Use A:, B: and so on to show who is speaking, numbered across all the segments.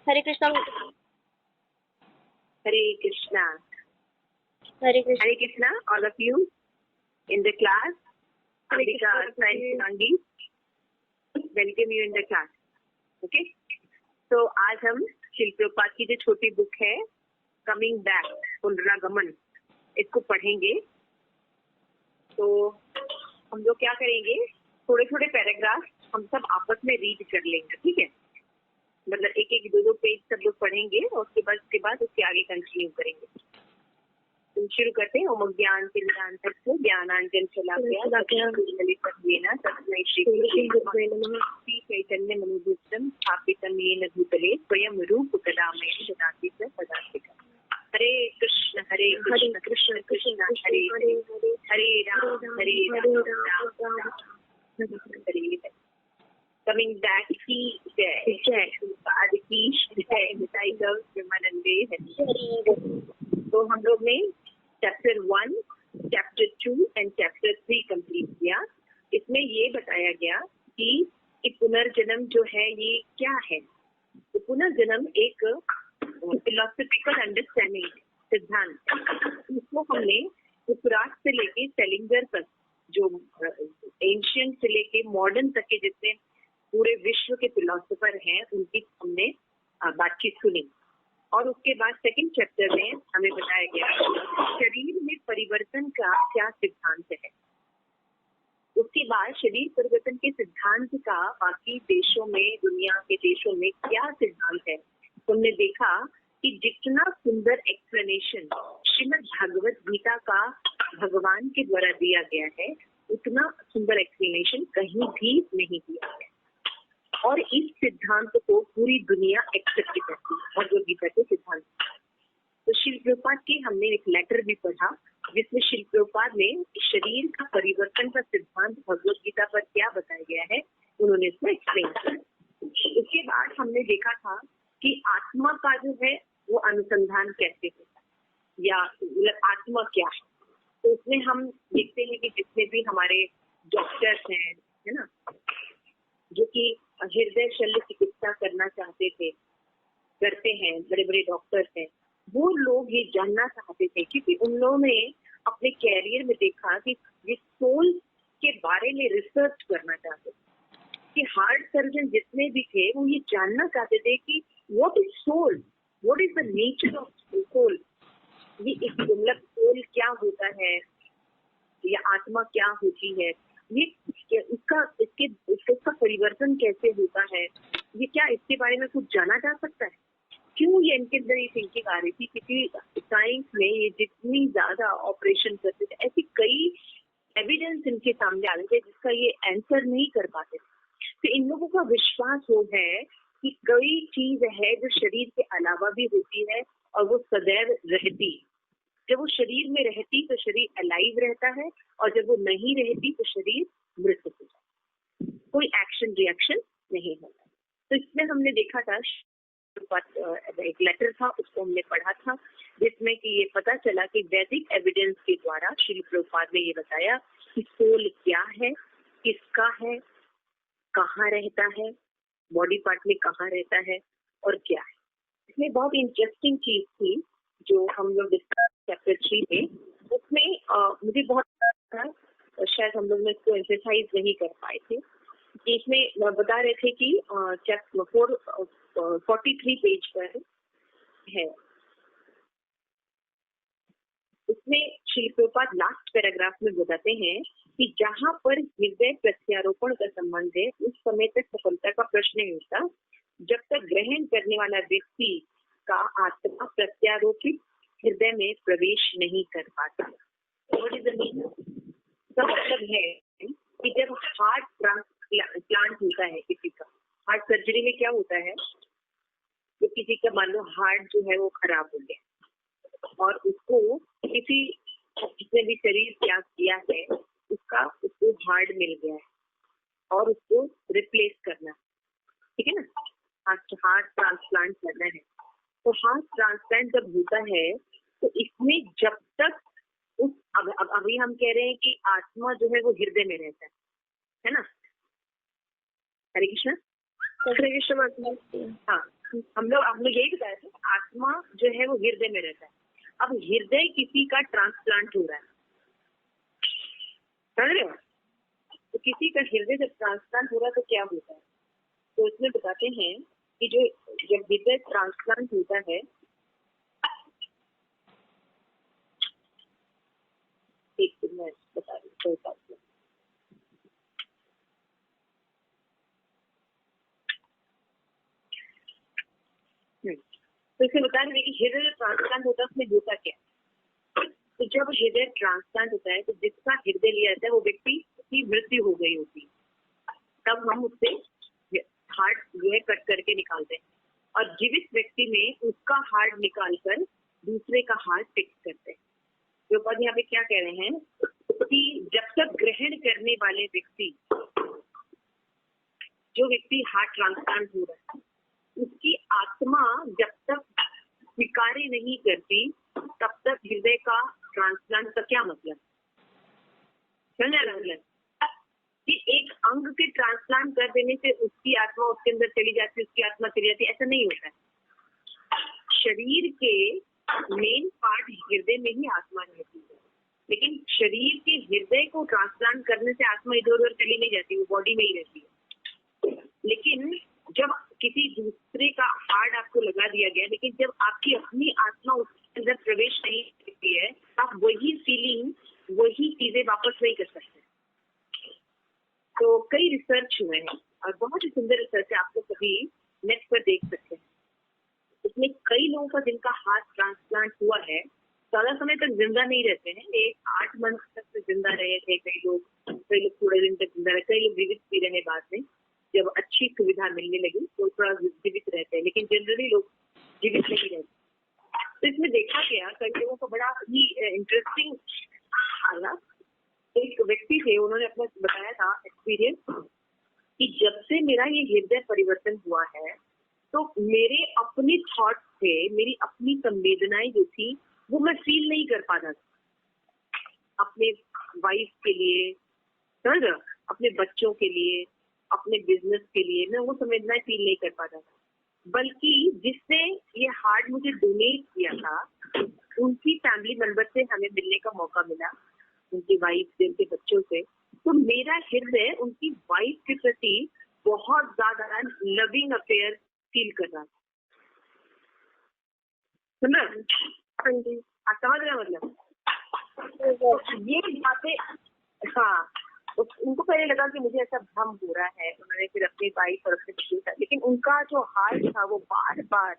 A: Hare Krishna.
B: Hare Krishna.
A: Hare Krishna.
B: Hare Krishna, all of you in the class. Ambika and Sangi, welcome you in the class. Okay. So आज हम शिल प्रभुपाद की जो छोटी book है coming back पुनरागमन, इसको पढ़ेंगे। तो हम लोग क्या करेंगे, थोड़े थोड़े पैराग्राफ हम सब आपस में रीड कर लेंगे, ठीक है। मतलब एक एक दो पेज सब लोग पढ़ेंगे और उसके बाद उसके आगे कंटिन्यू करेंगे। तो शुरू करते हैं। ओम ज्ञान तिमिरांतस्य ज्ञानांजन शलाकया ललितत्वेन तस्मै श्री गुरुवे नमः। श्री चैतन्य मनोभीष्टं स्थापितं येन भूतले स्वयं रूपकदामयं ददाति च तदास्तिकम्। हरे कृष्ण कृष्ण कृष्ण हरे हरे, हरे Ram Ram Ram Hare Hare. Coming back, he said, तो हम लोग ने chapter 1, chapter 2 and chapter 3 complete किया। इसमें ये बताया गया कि पुनर्जन्म जो है ये क्या है। तो पुनर्जन्म एक फिलोसफिकल अंडरस्टैंडिंग सिद्धांत है। इसको हमने सुकरात से लेके सेलिंगर तक, जो एंशियंट से लेके मॉडर्न तक के जितने पूरे विश्व के फिलोसोफर हैं उनकी हमने बातचीत सुनी। और उसके बाद सेकंड चैप्टर में हमें बताया गया शरीर में परिवर्तन का क्या सिद्धांत है। उसके बाद शरीर परिवर्तन के सिद्धांत का बाकी देशों में, दुनिया के देशों में क्या सिद्धांत है। तुमने देखा कि जितना सुंदर एक्सप्लेनेशन श्रीमद् भगवत गीता का भगवान के द्वारा दिया गया है, उतना सुंदर एक्सप्लेनेशन कहीं भी नहीं दिया गया। और इस सिद्धांत को पूरी दुनिया एक्सेप्ट करती है, भगवद गीता के सिद्धांत। तो शिल प्रभुपाद के हमने एक लेटर भी पढ़ा जिसमें शिल प्रभुपाद ने शरीर का परिवर्तन का सिद्धांत भगवद गीता पर क्या बताया गया है उन्होंने इसमें एक्सप्लेन किया। उसके बाद हमने देखा था कि आत्मा का जो है वो अनुसंधान कैसे होता है या आत्मा क्या है। तो उसमें हम देखते हैं कि जितने भी हमारे डॉक्टर्स हैं, है ना, जो कि हृदय शल्य चिकित्सा करना चाहते थे, करते हैं, बड़े बड़े डॉक्टर्स हैं, वो लोग ये जानना चाहते थे क्योंकि उन लोगों ने अपने कैरियर में देखा कि ये सोल के बारे में रिसर्च करना चाहते थे। कि हार्ट सर्जन जितने भी थे वो ये जानना चाहते थे कि what is soul, what is the nature of soul, ये मतलब सोल क्या होता है या आत्मा क्या होती है, ये इसका परिवर्तन कैसे होता है, ये क्या इसके बारे में कुछ जाना जा सकता है। क्यों ये इनके अंदर ये थिंकिंग आ रही थी, क्योंकि साइंस में ये जितनी ज्यादा ऑपरेशन करते थे ऐसी कई एविडेंस इनके सामने आ रहे थे जिसका ये आंसर नहीं कर पाते थे। तो इन लोगों का विश्वास हो है कि कोई चीज है जो शरीर के अलावा भी होती है और वो सदैव रहती है। जब वो शरीर में रहती तो शरीर अलाइव रहता है और जब वो नहीं रहती तो शरीर मृत हो जाता है, कोई एक्शन रिएक्शन नहीं होता। तो इसमें हमने देखा था एक लेटर था, उसको हमने पढ़ा था जिसमें कि ये पता चला कि वैदिक एविडेंस के द्वारा श्री प्रभुपाद ने ये बताया कि सोल क्या है, किसका है, कहाँ रहता है, बॉडी पार्ट में कहाँ रहता है और क्या है। इसमें बहुत इंटरेस्टिंग चीज थी जो हम लोग डिस्कस चैप्टर 3 में, उसमें मुझे बहुत था, शायद हम लोग ने इसको एक्सरसाइज नहीं कर पाए थे। इसमें बता रहे थे कि चैप्टर 43 पेज पर है, उसमें श्री प्रभुपाद लास्ट पैराग्राफ में बताते हैं कि जहाँ पर हृदय प्रत्यारोपण का संबंध है उस समय तक सफलता का प्रश्न नहीं उठता जब तक ग्रहण करने वाला व्यक्ति का आत्मा प्रत्यारोपित हृदय में प्रवेश नहीं कर पाता। इसका मतलब है कि जब हार्ट ट्रांसप्लांट होता है किसी का, हार्ट सर्जरी में क्या होता है, तो किसी का मान लो हार्ट जो है वो खराब हो गया और उसको किसी जिसने भी शरीर त्याग किया है उसको हार्ट मिल गया है और उसको रिप्लेस करना, ठीक है ना, हार्ट ट्रांसप्लांट करना है। तो हार्ट ट्रांसप्लांट जब होता है तो इसमें जब तक उस अभी हम कह रहे हैं कि आत्मा जो है वो हृदय में रहता है ना। हरे कृष्ण।
A: हरे कृष्ण।
B: हाँ, हम लोग यही बताए थे, आत्मा जो है वो हृदय में रहता है। अब हृदय किसी का ट्रांसप्लांट हो रहा है, समझ रहे हो? तो किसी का हृदय जब ट्रांसप्लांट हो रहा है तो क्या होता है? तो इसमें बताते हैं कि जब हृदय ट्रांसप्लांट होता है, एक मैं बता रही हूँ। तो इसे बता रहे हैं कि हृदय ट्रांसप्लांट होता है उसमें होता क्या? तो जब हृदय ट्रांसप्लांट होता है तो जिसका हृदय लिया जाता है वो व्यक्ति की मृत्यु हो गई होती है, तब हम उससे हार्ट जो है कट करके निकालते हैं और जीवित व्यक्ति में उसका हार्ट निकालकर दूसरे का हार्ट फिक्स करते हैं। तो पद यहाँ पे क्या कह रहे हैं कि जब तक ग्रहण करने वाले व्यक्ति, जो व्यक्ति हार्ट ट्रांसप्लांट हो रहा है, उसकी आत्मा जब तक स्वीकार्य नहीं करती तब तक हृदय का ट्रांसप्लांट का क्या मतलब? समझ रहा है कि एक अंग के ट्रांसप्लांट कर देने से उसकी आत्मा उसके अंदर चली जाती है, उसकी आत्मा चली जाती है, ऐसा नहीं होता है। शरीर के मेन पार्ट हृदय में ही आत्मा रहती है, लेकिन शरीर के हृदय को ट्रांसप्लांट करने से आत्मा इधर उधर चली नहीं जाती, वो बॉडी में ही रहती है। लेकिन जब किसी दूसरे का हार्ट आपको लगा दिया गया, लेकिन जब आपकी अपनी आत्मा उसके अंदर प्रवेश नहीं करती है, आप वही फीलिंग, वही चीजें वापस नहीं कर सकते। तो कई रिसर्च हुए हैं और बहुत ही सुंदर रिसर्च है, आप लोग कभी नेट पर देख सकते हैं। इसमें कई लोगों का जिनका हार्ट ट्रांसप्लांट हुआ है ज्यादा समय तक जिंदा नहीं रहते हैं, 8 मंथ तक जिंदा रहे थे कई लोग थोड़े दिन तक जिंदा रहे, कई लोग जीवित भी रहे बाद में जब अच्छी सुविधा मिलने लगी तो थोड़ा जीवित रहते हैं, लेकिन जनरली लोग जीवित नहीं रहते। तो इसमें देखा गया कई लोगों को बड़ा ही इंटरेस्टिंग आया। एक व्यक्ति थे, उन्होंने अपना बताया था एक्सपीरियंस कि जब से मेरा ये हृदय परिवर्तन हुआ है तो मेरे अपने थॉट्स थे, मेरी अपनी संवेदनाएं जो थी वो मैं फील नहीं कर पाता था अपने वाइफ के लिए, समझ, अपने बच्चों के लिए, अपने बिजनेस के लिए मैं वो संवेदनाएं फील नहीं कर पाता था। बल्कि जिसने ये हार्ट मुझे डोनेट किया था उनकी फैमिली मेंबर से हमें मिलने का मौका मिला, उनकी वाइफ से, उनके बच्चों से। तो मेरा हृदय उनकी वाइफ के प्रति बहुत ज्यादा लविंग अफेयर फील कर रहा था। समझ? हाँ जी, आप समझ रहे मतलब? ये बातें, हाँ, उनको पहले लगा कि मुझे ऐसा भ्रम हो रहा है, उन्होंने फिर अपनी वाइफ और अपने बच्चों का, लेकिन उनका जो हार्ट था वो बार बार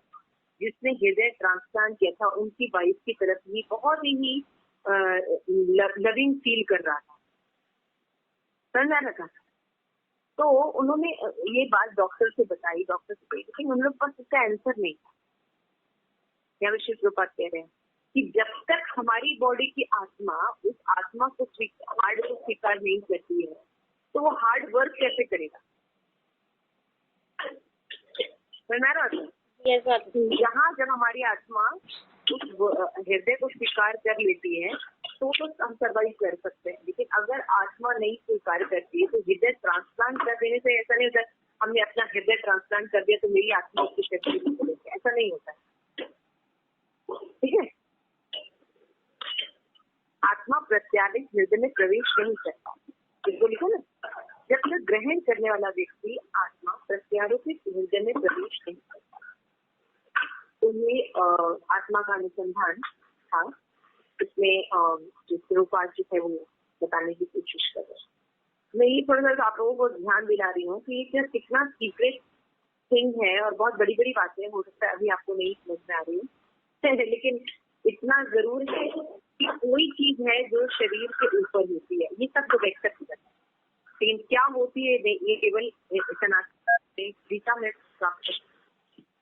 B: जिसने हृदय ट्रांसप्लांट किया था उनकी वाइफ की तरफ ही बहुत ही लविंग फील कर रहा था, समझ रहा था। तो उन्होंने ये बात डॉक्टर से बताई, डॉक्टर से, लेकिन उन लोग पास इसका आंसर नहीं था। क्या विशेष रूपात कह रहे हैं कि जब तक हमारी बॉडी की आत्मा उस आत्मा को हार्ट को स्वीकार नहीं करती है तो वो हार्ड वर्क कैसे करेगा? यहाँ जब हमारी आत्मा उस हृदय को स्वीकार कर लेती है तो हम सर्वाइव कर सकते हैं, लेकिन अगर आत्मा नहीं स्वीकार करती है तो हृदय ट्रांसप्लांट कर देने से ऐसा नहीं होता हमने अपना हृदय ट्रांसप्लांट कर दिया तो मेरी आत्मा उसकी शक्ति नहीं करेगी, ऐसा नहीं होता। ठीक है, आत्मा प्रत्यादित हृदय में प्रवेश नहीं करता, इसको लिखो ना, जब तक ग्रहण करने वाला व्यक्ति आत्मा प्रत्यारोपित हृदय में प्रवेश नहीं करता। तो ये आत्मा का अनुसंधान था, इसमें जो स्वरूपात जो है वो बताने की कोशिश कर रहे हैं। मैं ये थोड़ा सा आप लोगों को ध्यान दिला रही हूँ कि ये कितना सीक्रेट थिंग है और बहुत बड़ी बड़ी बातें हो सकता है अभी आपको नहीं समझ में आ रही है, लेकिन इतना जरूर है कि कोई चीज है जो शरीर के ऊपर होती है, ये सब तो एक्सेप्ट करते हैं, लेकिन क्या होती है ये केवल गीता में प्राप्त है।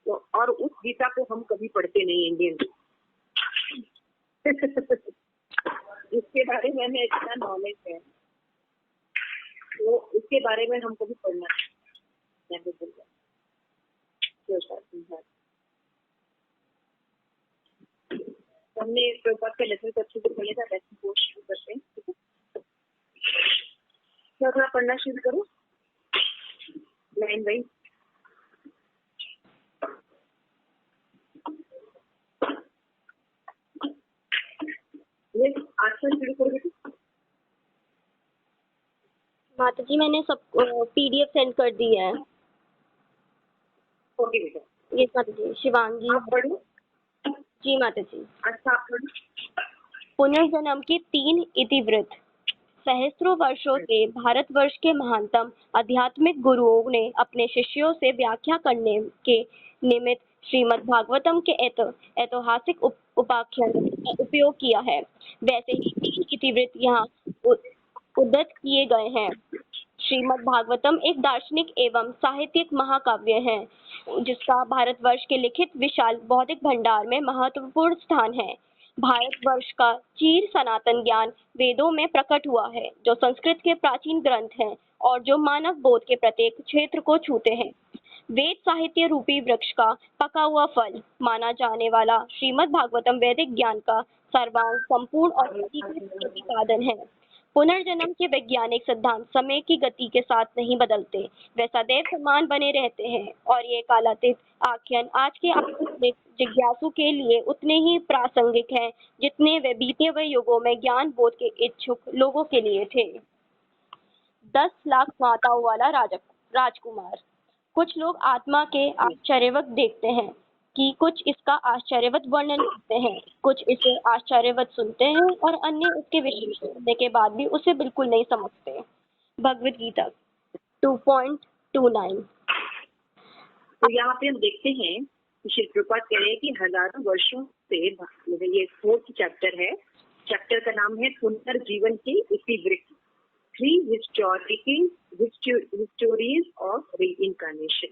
B: तो और उस गीता को हम कभी पढ़ते नहीं इंडियन इसके बारे में हमें इतना नॉलेज है तो इसके बारे में हम कभी पढ़ना हमने प्रभुपाद का लेसन अच्छे से पढ़ा था, लेसन को शुरू करते हैं। थोड़ा पढ़ना शुरू करो लाइन वाइज। शुरू करो बेटा।
A: माता जी मैंने सब PDF सेंड कर दी है।
B: ओके बेटा,
A: ये माता जी शिवांगी।
B: आप पढ़ो।
A: जी माता जी।
B: अच्छा आप पढ़ो।
A: पुनर्जन्म के 3 इतिवृत्त। सहस्त्रों वर्षों से भारतवर्ष के महानतम आध्यात्मिक गुरुओं ने अपने शिष्यों से व्याख्या करने के निमित्त श्रीमद् भागवतम के ऐतिहासिक उपाख्यान का उपयोग किया है। वैसे ही 3 इतिवृत्त यहाँ उद्धृत किए गए हैं। श्रीमद् भागवतम एक दार्शनिक एवं साहित्यिक महाकाव्य है जिसका भारतवर्ष के लिखित विशाल बौद्धिक भंडार में महत्वपूर्ण स्थान है। भारतवर्ष का चीर सनातन ज्ञान वेदों में प्रकट हुआ है जो संस्कृत के प्राचीन ग्रंथ हैं और जो मानव बोध के प्रत्येक क्षेत्र को छूते हैं। वेद साहित्य रूपी वृक्ष का पका हुआ फल माना जाने वाला श्रीमद् भागवतम वैदिक ज्ञान का सर्वांग संपूर्ण और एकीकृत प्रतिपादन है। पुनर्जन्म के वैज्ञानिक सिद्धांत समय की गति के साथ नहीं बदलते, वे सदैव समान बने रहते हैं और ये कालातीत आख्यान आज के आधुनिक जिज्ञासु के लिए उतने ही प्रासंगिक हैं जितने वे बीते हुए युगों में ज्ञान बोध के इच्छुक लोगों के लिए थे। 10 लाख माताओं वाला राजकुमार। कुछ लोग आत्मा के आश्चर्यवत देखते हैं कि कुछ इसका आश्चर्यवत वर्णन करते हैं, कुछ इसे आश्चर्यवत सुनते हैं और अन्य उसके विशेष सुनने के बाद भी उसे बिल्कुल नहीं समझते। भगवत गीता 2.29।
B: तो यहाँ पे हम देखते हैं कि श्री प्रभुपाद कह रहे हैं कि हजारों वर्षों से, ये 4th चैप्टर है, चैप्टर का नाम है पुनर्जीवन के इतिवृत्त, 3 हिस्टोरीज ऑफ रीइंकार्नेशन।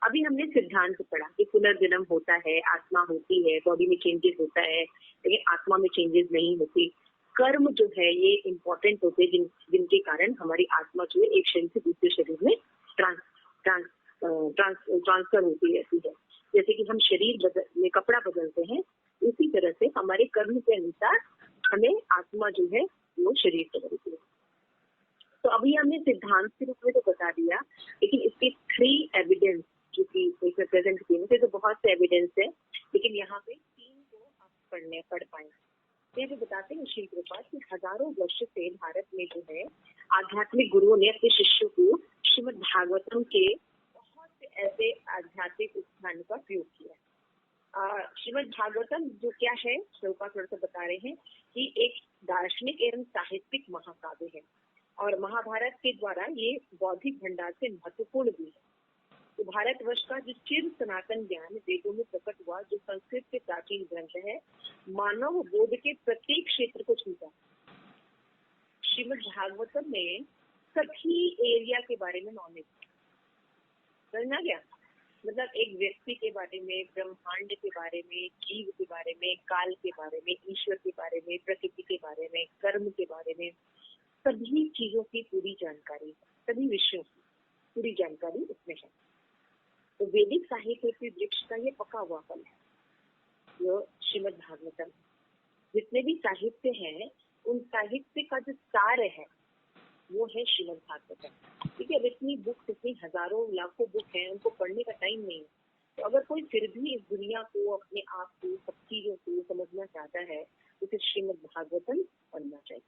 B: अभी हमने सिद्धांत पढ़ा कि पुनर्जन्म होता है, आत्मा होती है, बॉडी में चेंजेस होता है, लेकिन आत्मा में चेंजेस नहीं होती। कर्म जो है ये इम्पोर्टेंट होते हैं जिनके कारण हमारी आत्मा जो है एक शरीर से दूसरे शरीर में ट्रांसफर होती रहती है। जैसे कि हम शरीर में कपड़ा बदलते हैं, उसी तरह से हमारे कर्म के अनुसार हमें आत्मा जो है वो शरीर बदलती है। तो अभी हमने सिद्धांत के रूप में तो बता दिया, लेकिन इसके 3 एविडेंस जो कि इसमें प्रेजेंट किए थे, तो बहुत से एविडेंस है, लेकिन यहाँ पे 3 को आप पढ़ पाए। ये जो बताते हैं श्री प्रभुपाद कि हजारों वर्ष से भारत में जो है आध्यात्मिक गुरुओं ने अपने शिष्यों को श्रीमद् भागवतम के बहुत से ऐसे आध्यात्मिक उत्थान का प्रयोग किया। श्रीमद् भागवतम जो क्या है, प्रभुपाद थोड़ा सा बता रहे हैं कि एक दार्शनिक एवं साहित्यिक महाकाव्य है और महाभारत के द्वारा ये बौद्धिक भंडार से महत्वपूर्ण भी है। तो भारतवर्ष का जो चिर सनातन ज्ञान वेदों में प्रकट हुआ, जो संस्कृत के प्राचीन ग्रंथ है, मानव बोध के प्रत्येक क्षेत्र को छूता। श्रीमद् भागवतम में सभी एरिया के बारे में नॉलेज समझना गया, मतलब एक व्यक्ति के बारे में, ब्रह्मांड के बारे में, जीव के बारे में, काल के बारे में, ईश्वर के बारे में, प्रकृति के बारे में, कर्म के बारे में, सभी चीजों की पूरी जानकारी, सभी विषयों की पूरी जानकारी उसमें है। तो वैदिक साहित्य के वृक्ष का ये पका हुआ फल है, जो श्रीमद् भागवतम। जितने भी साहित्य हैं, उन साहित्य का जो सार है वो है श्रीमद् भागवतम। ठीक है, अब इतनी बुक, इतनी हजारों लाखों बुक हैं, उनको पढ़ने का टाइम नहीं है। तो अगर कोई फिर भी इस दुनिया को, अपने आप को, सब चीजों को समझना चाहता है, तो फिर श्रीमद् भागवतम पढ़ना चाहिए।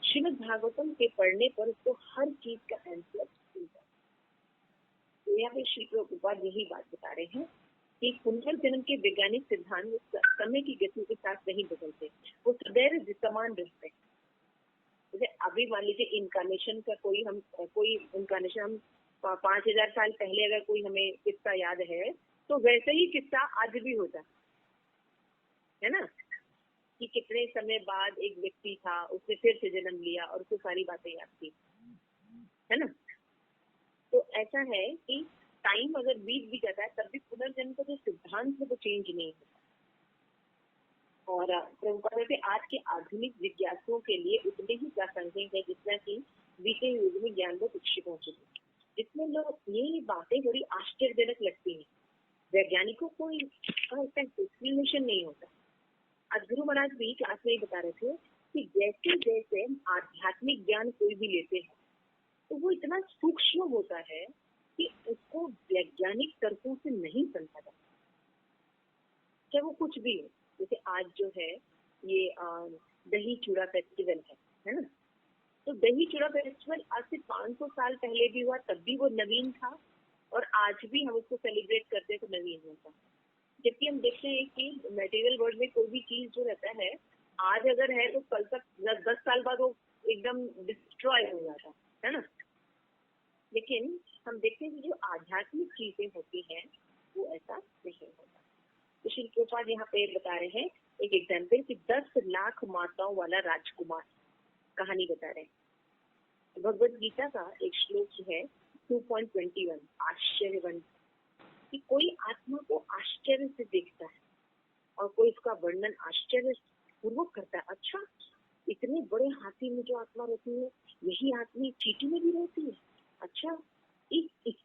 B: श्रीमद् भागवतम के पढ़ने पर उसको हर चीज का आंसर मिलता है। तो यहाँ पे श्री प्रभुपाद यही बात बता रहे हैं कि पुनर्जन्म के वैज्ञानिक सिद्धांत समय की गति के साथ नहीं बदलते, वो सदैव समान रहते हैं। जैसे अभी मान लीजिए इनकारनेशन का कोई इनकारनेशन हम 5000 साल पहले अगर कोई हमें किस्सा याद है, तो वैसे ही किस्सा आज भी होता है ना, कि कितने समय बाद एक व्यक्ति था, उसने फिर से जन्म लिया और उसको सारी बातें याद थी, है ना। तो ऐसा है कि टाइम अगर बीत भी जाता है, तब भी पुनर्जन्म का जो सिद्धांत है वो चेंज नहीं होता। और प्रभुपाद कहते आज के आधुनिक जिज्ञासुओं के लिए उतने ही प्रासंगिक है जितना कि बीते युग में ज्ञान को शिक्षकों के लिए। जिसमें लोग ये बातें बड़ी आश्चर्यजनक लगती हैं, वैज्ञानिकों को इसका एक्सप्लेनेशन नहीं होता। आज गुरु महाराज भी क्लास में बता रहे थे कि जैसे जैसे आध्यात्मिक ज्ञान कोई भी लेते हैं, तो वो इतना सूक्ष्म होता है कि उसको वैज्ञानिक तर्कों से नहीं समझा जाता, चाहे वो कुछ भी है। जैसे आज जो है ये दही चूड़ा फेस्टिवल है ना। तो दही चूड़ा फेस्टिवल आज से 500 साल पहले भी हुआ, तब भी वो नवीन था, और आज भी हम उसको सेलिब्रेट करते हैं तो नवीन होता। जबकि हम देखते हैं कि मटेरियल वर्ल्ड में कोई भी चीज जो रहता है, आज अगर है तो कल तक 10 साल बाद वो एकदम डिस्ट्रॉय हो जाता है ना। लेकिन हम देखते हैं कि जो आध्यात्मिक चीजें होती हैं वो ऐसा नहीं होता। तो श्री प्रभुपाद यहाँ पे बता रहे हैं एक एग्जाम्पल कि 10 लाख माताओं वाला राजकुमार कहानी बता रहे हैं। भगवत गीता का एक श्लोक है 2.21 आश्चर्यवन, कि कोई आत्मा को आश्चर्य से देखता है और कोई इसका वर्णन आश्चर्य पूर्वक करता है। अच्छा, इतने बड़े हाथी में जो आत्मा रहती है, यही आत्मा चींटी में भी रहती है। अच्छा, इस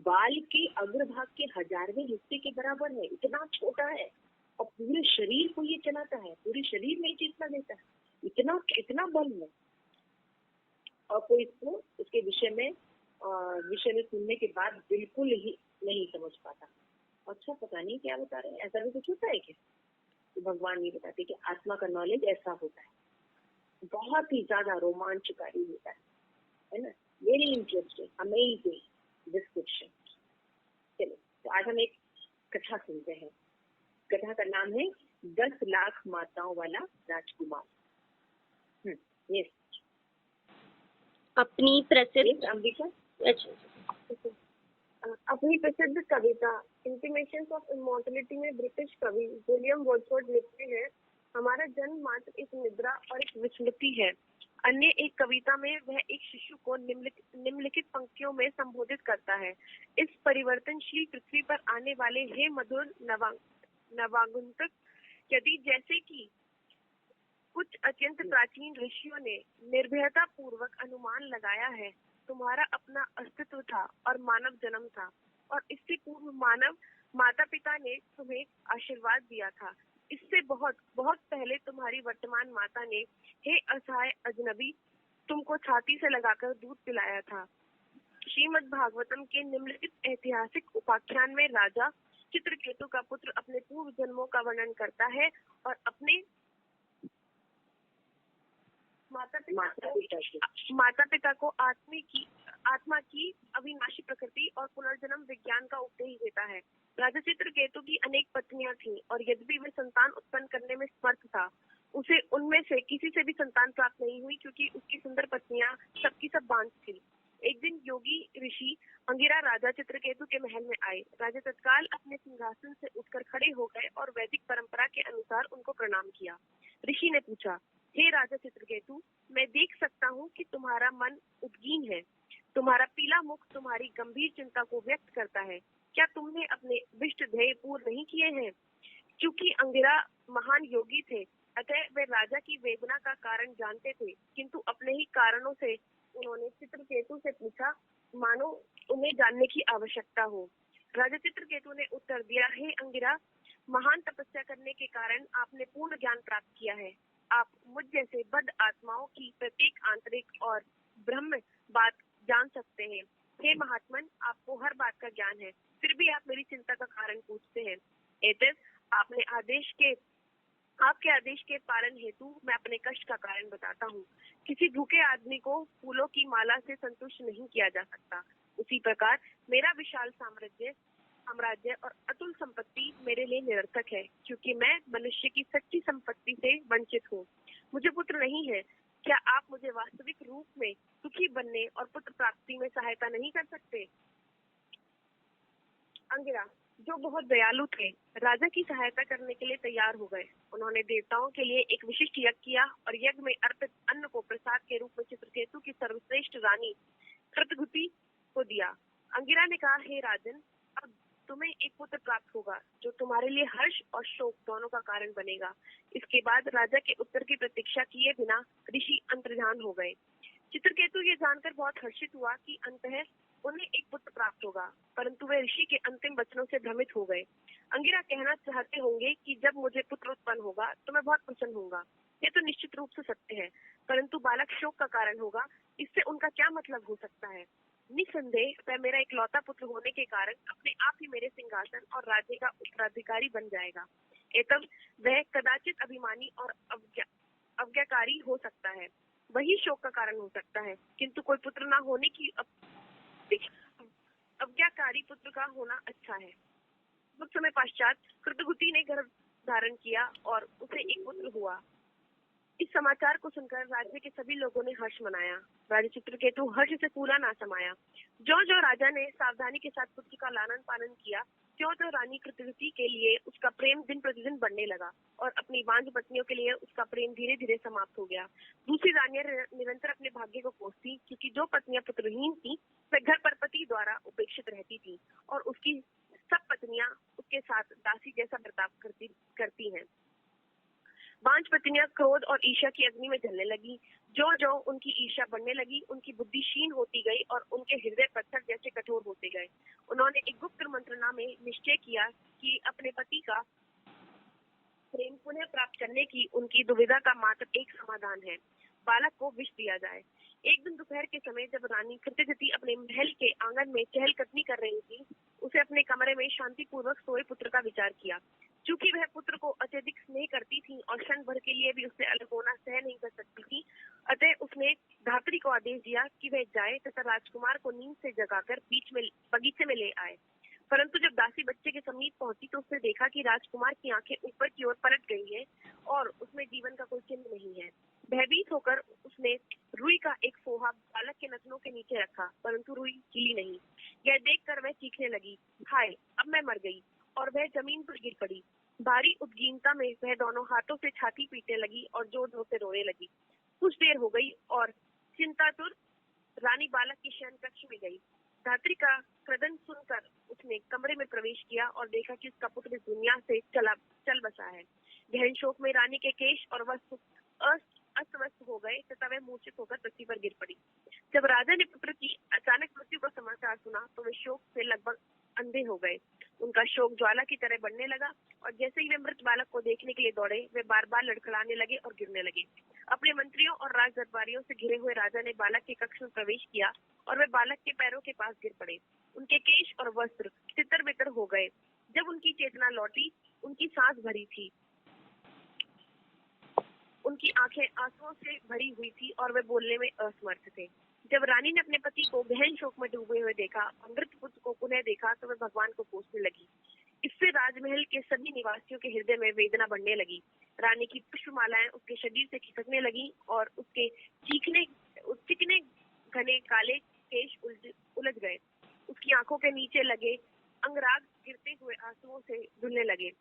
B: बाल के अग्रभाग के 1000वें हिस्से के बराबर है, इतना छोटा है, और पूरे शरीर को ये चलाता है, पूरे शरीर में चेतना देता है, इतना इतना बल है। और कोई इसको इसके विषय में सुनने के बाद बिल्कुल ही नहीं समझ पाता। अच्छा, पता नहीं क्या बता रहे हैं, ऐसा भी कुछ होता है क्या? तो भगवान ये बताते कि आत्मा का नॉलेज ऐसा होता है, बहुत ही ज्यादा रोमांचकारी होता है ना। Very interesting, amazing description. चलो, तो आज हम एक कथा सुनते हैं। कथा का नाम है 10 लाख माताओं वाला राजकुमार। यस
A: अपनी प्रसिद्ध
B: अम्बिका।
A: अच्छा,
C: अपनी प्रसिद्ध कविता इंटीमेशंस ऑफ इमॉर्टलिटी में ब्रिटिश कवि विलियम वर्ड्सवर्थ लिखते हैं, हमारा जन्म मात्र एक निद्रा और एक विस्मृति है। अन्य एक कविता में वह एक शिशु को निम्नलिखित पंक्तियों में संबोधित करता है। इस परिवर्तनशील पृथ्वी पर आने वाले हे मधुर नवागंतुक, यदि जैसे कि कुछ अत्यंत प्राचीन ऋषियों ने निर्भयता पूर्वक अनुमान लगाया है, तुम्हारा अपना अस्तित्व था और मानव जन्म था, और इससे पूर्व मानव माता पिता ने तुम्हें आशीर्वाद दिया था। इससे बहुत बहुत पहले तुम्हारी वर्तमान माता ने, हे असहाय अजनबी, तुमको छाती से लगाकर दूध पिलाया था। श्रीमद् भागवतम के निम्नलिखित ऐतिहासिक उपाख्यान में राजा चित्रकेतु का पुत्र अपने पूर्व जन्मों का वर्णन करता है और अपने माता पिता को आत्मा की अविनाशी प्रकृति और पुनर्जन्म विज्ञान का उपदेश देता है। राजा चित्रकेतु की अनेक पत्नियां थीं, और यद्यपि वह संतान उत्पन्न करने में समर्थ था, उसे उनमें से किसी से भी संतान प्राप्त नहीं हुई, क्योंकि उसकी सुंदर पत्नियां सबकी सब बांझ थी। एक दिन योगी ऋषि अंगिरा राजा चित्रकेतु के महल में आए। राजा तत्काल अपने सिंहासन से उठकर खड़े हो गए और वैदिक परंपरा के अनुसार उनको प्रणाम किया। ऋषि ने पूछा, हे राजा चित्रकेतु, मैं देख सकता हूँ कि तुम्हारा मन उद्गीन है। तुम्हारा पीला मुख तुम्हारी गंभीर चिंता को व्यक्त करता है। क्या तुमने अपने विष्ट ध्येय पूर्ण नहीं किए हैं? चूंकि अंगिरा महान योगी थे, अतः वे राजा की वेदना का कारण जानते थे, किंतु अपने ही कारणों से उन्होंने चित्रकेतु से पूछा, मानो उन्हें जानने की आवश्यकता हो। राजा चित्रकेतु ने उत्तर दिया, हे अंगिरा, महान तपस्या करने के कारण आपने पूर्ण ज्ञान प्राप्त किया है। आप मुझ जैसे बद्ध आत्माओं की प्रत्येक आंतरिक और ब्रह्म बात जान सकते हैं। हे महात्मन, आपको हर बात का ज्ञान है, फिर भी आप मेरी चिंता का कारण पूछते हैं। आपके आदेश के पालन हेतु मैं अपने कष्ट का कारण बताता हूँ। किसी भूखे आदमी को फूलों की माला से संतुष्ट नहीं किया जा सकता। उसी प्रकार मेरा विशाल साम्राज्य और अतुल संपत्ति मेरे लिए निरर्थक है, क्योंकि मैं मनुष्य की सच्ची संपत्ति से वंचित हूँ। मुझे पुत्र नहीं है। क्या आप मुझे वास्तविक रूप में सुखी बनने और पुत्र प्राप्ति में सहायता नहीं कर सकते? अंगिरा, जो बहुत दयालु थे, राजा की सहायता करने के लिए तैयार हो गए। उन्होंने देवताओं के लिए एक विशिष्ट यज्ञ किया और यज्ञ में अर्पित अन्न को प्रसाद के रूप में चित्रकेतु की सर्वश्रेष्ठ रानी कृतघुति को दिया। अंगिरा ने कहा, हे राजन, अब तुम्हें एक पुत्र प्राप्त होगा, जो तुम्हारे लिए हर्ष और शोक दोनों का कारण बनेगा। इसके बाद राजा के उत्तर की प्रतीक्षा किए बिना ऋषि अंतर्ध्यान हो गए। चित्रकेतु ये जानकर बहुत हर्षित हुआ कि अंततः उन्हें एक पुत्र प्राप्त होगा, परंतु वे ऋषि के अंतिम वचनों से भ्रमित हो गए। अंगिरा कहना चाहते होंगे कि जब मुझे पुत्र उत्पन्न होगा तो मैं बहुत प्रसन्न होऊंगा। ये तो निश्चित रूप से सत्य है, परंतु बालक शोक का कारण होगा, इससे उनका क्या मतलब हो सकता है? निसंदेह वह मेरा इकलौता पुत्र होने के कारण अपने आप ही मेरे सिंहासन और राज्य का उत्तराधिकारी बन जाएगा। एतब वह कदाचित अभिमानी और आज्ञाकारी हो सकता है, वही शोक का कारण हो सकता है, किंतु कोई पुत्र न होने की आज्ञाकारी पुत्र का होना अच्छा है। कुछ समय पश्चात कृतघुति ने गर्भ धारण किया और उसे एक पुत्र हुआ। इस समाचार को सुनकर राज्य के सभी लोगों ने हर्ष मनाया। राजा चित्रकेतु हर्ष से पूरा ना समाया। जो जो राजा ने सावधानी के साथ पुत्र का लालन पालन किया, त्यों त्यों रानी कृतवती के लिए उसका प्रेम दिन प्रतिदिन बढ़ने लगा और अपनी बांझ पत्नियों के लिए उसका प्रेम धीरे धीरे समाप्त हो गया। दूसरी रानियां निरंतर अपने भाग्य को कोसती, क्योंकि जो पत्नियां पुत्रहीन थी वे घर पर पति द्वारा उपेक्षित रहती थी और उसकी सब पत्नियां उसके साथ दासी जैसा बर्ताव करती हैं। बांझ पत्नियां क्रोध और ईर्ष्या की अग्नि में जलने लगी। जो जो उनकी ईर्ष्या बढ़ने लगी, उनकी बुद्धि क्षीण होती गई और उनके हृदय पत्थर जैसे कठोर होते गए। उन्होंने एक गुप्त मंत्रणा में निश्चय किया कि अपने पति का प्रेम पुनः प्राप्त करने की उनकी दुविधा का मात्र एक समाधान है, बालक को विष दिया जाए। एक दिन दोपहर के समय जब रानी कृतवती अपने महल के आंगन में चहलकदमी कर रही थी, उसे अपने कमरे में शांतिपूर्वक सोए पुत्र का विचार किया। चूंकि वह पुत्र को अत्यधिक स्नेह करती थी और क्षण भर के लिए भी उससे अलग होना सह नहीं कर सकती थी, अतः उसने धात्री को आदेश दिया कि वह जाए तथा राजकुमार को नींद से जगाकर बगीचे में ले आए। परंतु जब दासी बच्चे के समीप पहुंची तो उसने देखा कि राजकुमार की आंखें ऊपर की ओर पलट गई है और उसमें जीवन का कोई चिन्ह नहीं है। भयभीत होकर उसने रुई का एक फोहा बालक के नथनों के नीचे रखा, परंतु रुई हिली नहीं। यह देखकर वह चीखने लगी, हाय, अब मैं मर गई, और वह जमीन पर गिर पड़ी। भारी उद्विग्नता में वह दोनों हाथों से छाती पीटने लगी और जोर जोर से रोने लगी। कुछ देर हो गई और चिंतातुर रानी बालक की शयन कक्ष में गई। धात्री का क्रदन सुनकर उसने कमरे में प्रवेश किया और देखा कि उसका पुत्र इस दुनिया से चल बसा है। गहन शोक में रानी के केश और वस्त्र अस्त व्यस्त हो गए तथा वह मूर्छित होकर पृथ्वी पर गिर पड़ी। जब राजा ने पुत्र की अचानक मृत्यु का समाचार सुना तो वे शोक से लगभग अंधे हो गए। उनका शोक ज्वाला की तरह बढ़ने लगा और जैसे ही वे मृत बालक को देखने के लिए दौड़े, वे बार बार लड़खड़ाने लगे और गिरने लगे। अपने मंत्रियों और राज दरबारियों से घिरे हुए राजा ने बालक के कक्ष में प्रवेश किया और वे बालक के पैरों के पास गिर पड़े। उनके केश और वस्त्र तितर बितर हो गए। जब उनकी चेतना लौटी, उनकी सांस भरी थी, उनकी आंखें आंसुओं से भरी हुई थी और वे बोलने में असमर्थ थे। जब रानी ने अपने पति को गहन शोक में डूबे हुए देखा और मृत पुत्र को पुनः देखा तो वे भगवान को कोसने लगी। इससे राजमहल के सभी निवासियों के हृदय में वेदना बढ़ने लगी। रानी की पुष्पमालाएं उसके शरीर से खिसकने लगी और उसके चिकने घने काले केश उलझ गए। उसकी आंखों के नीचे लगे अंगराग गिरते हुए आंसुओं से धुलने लगे।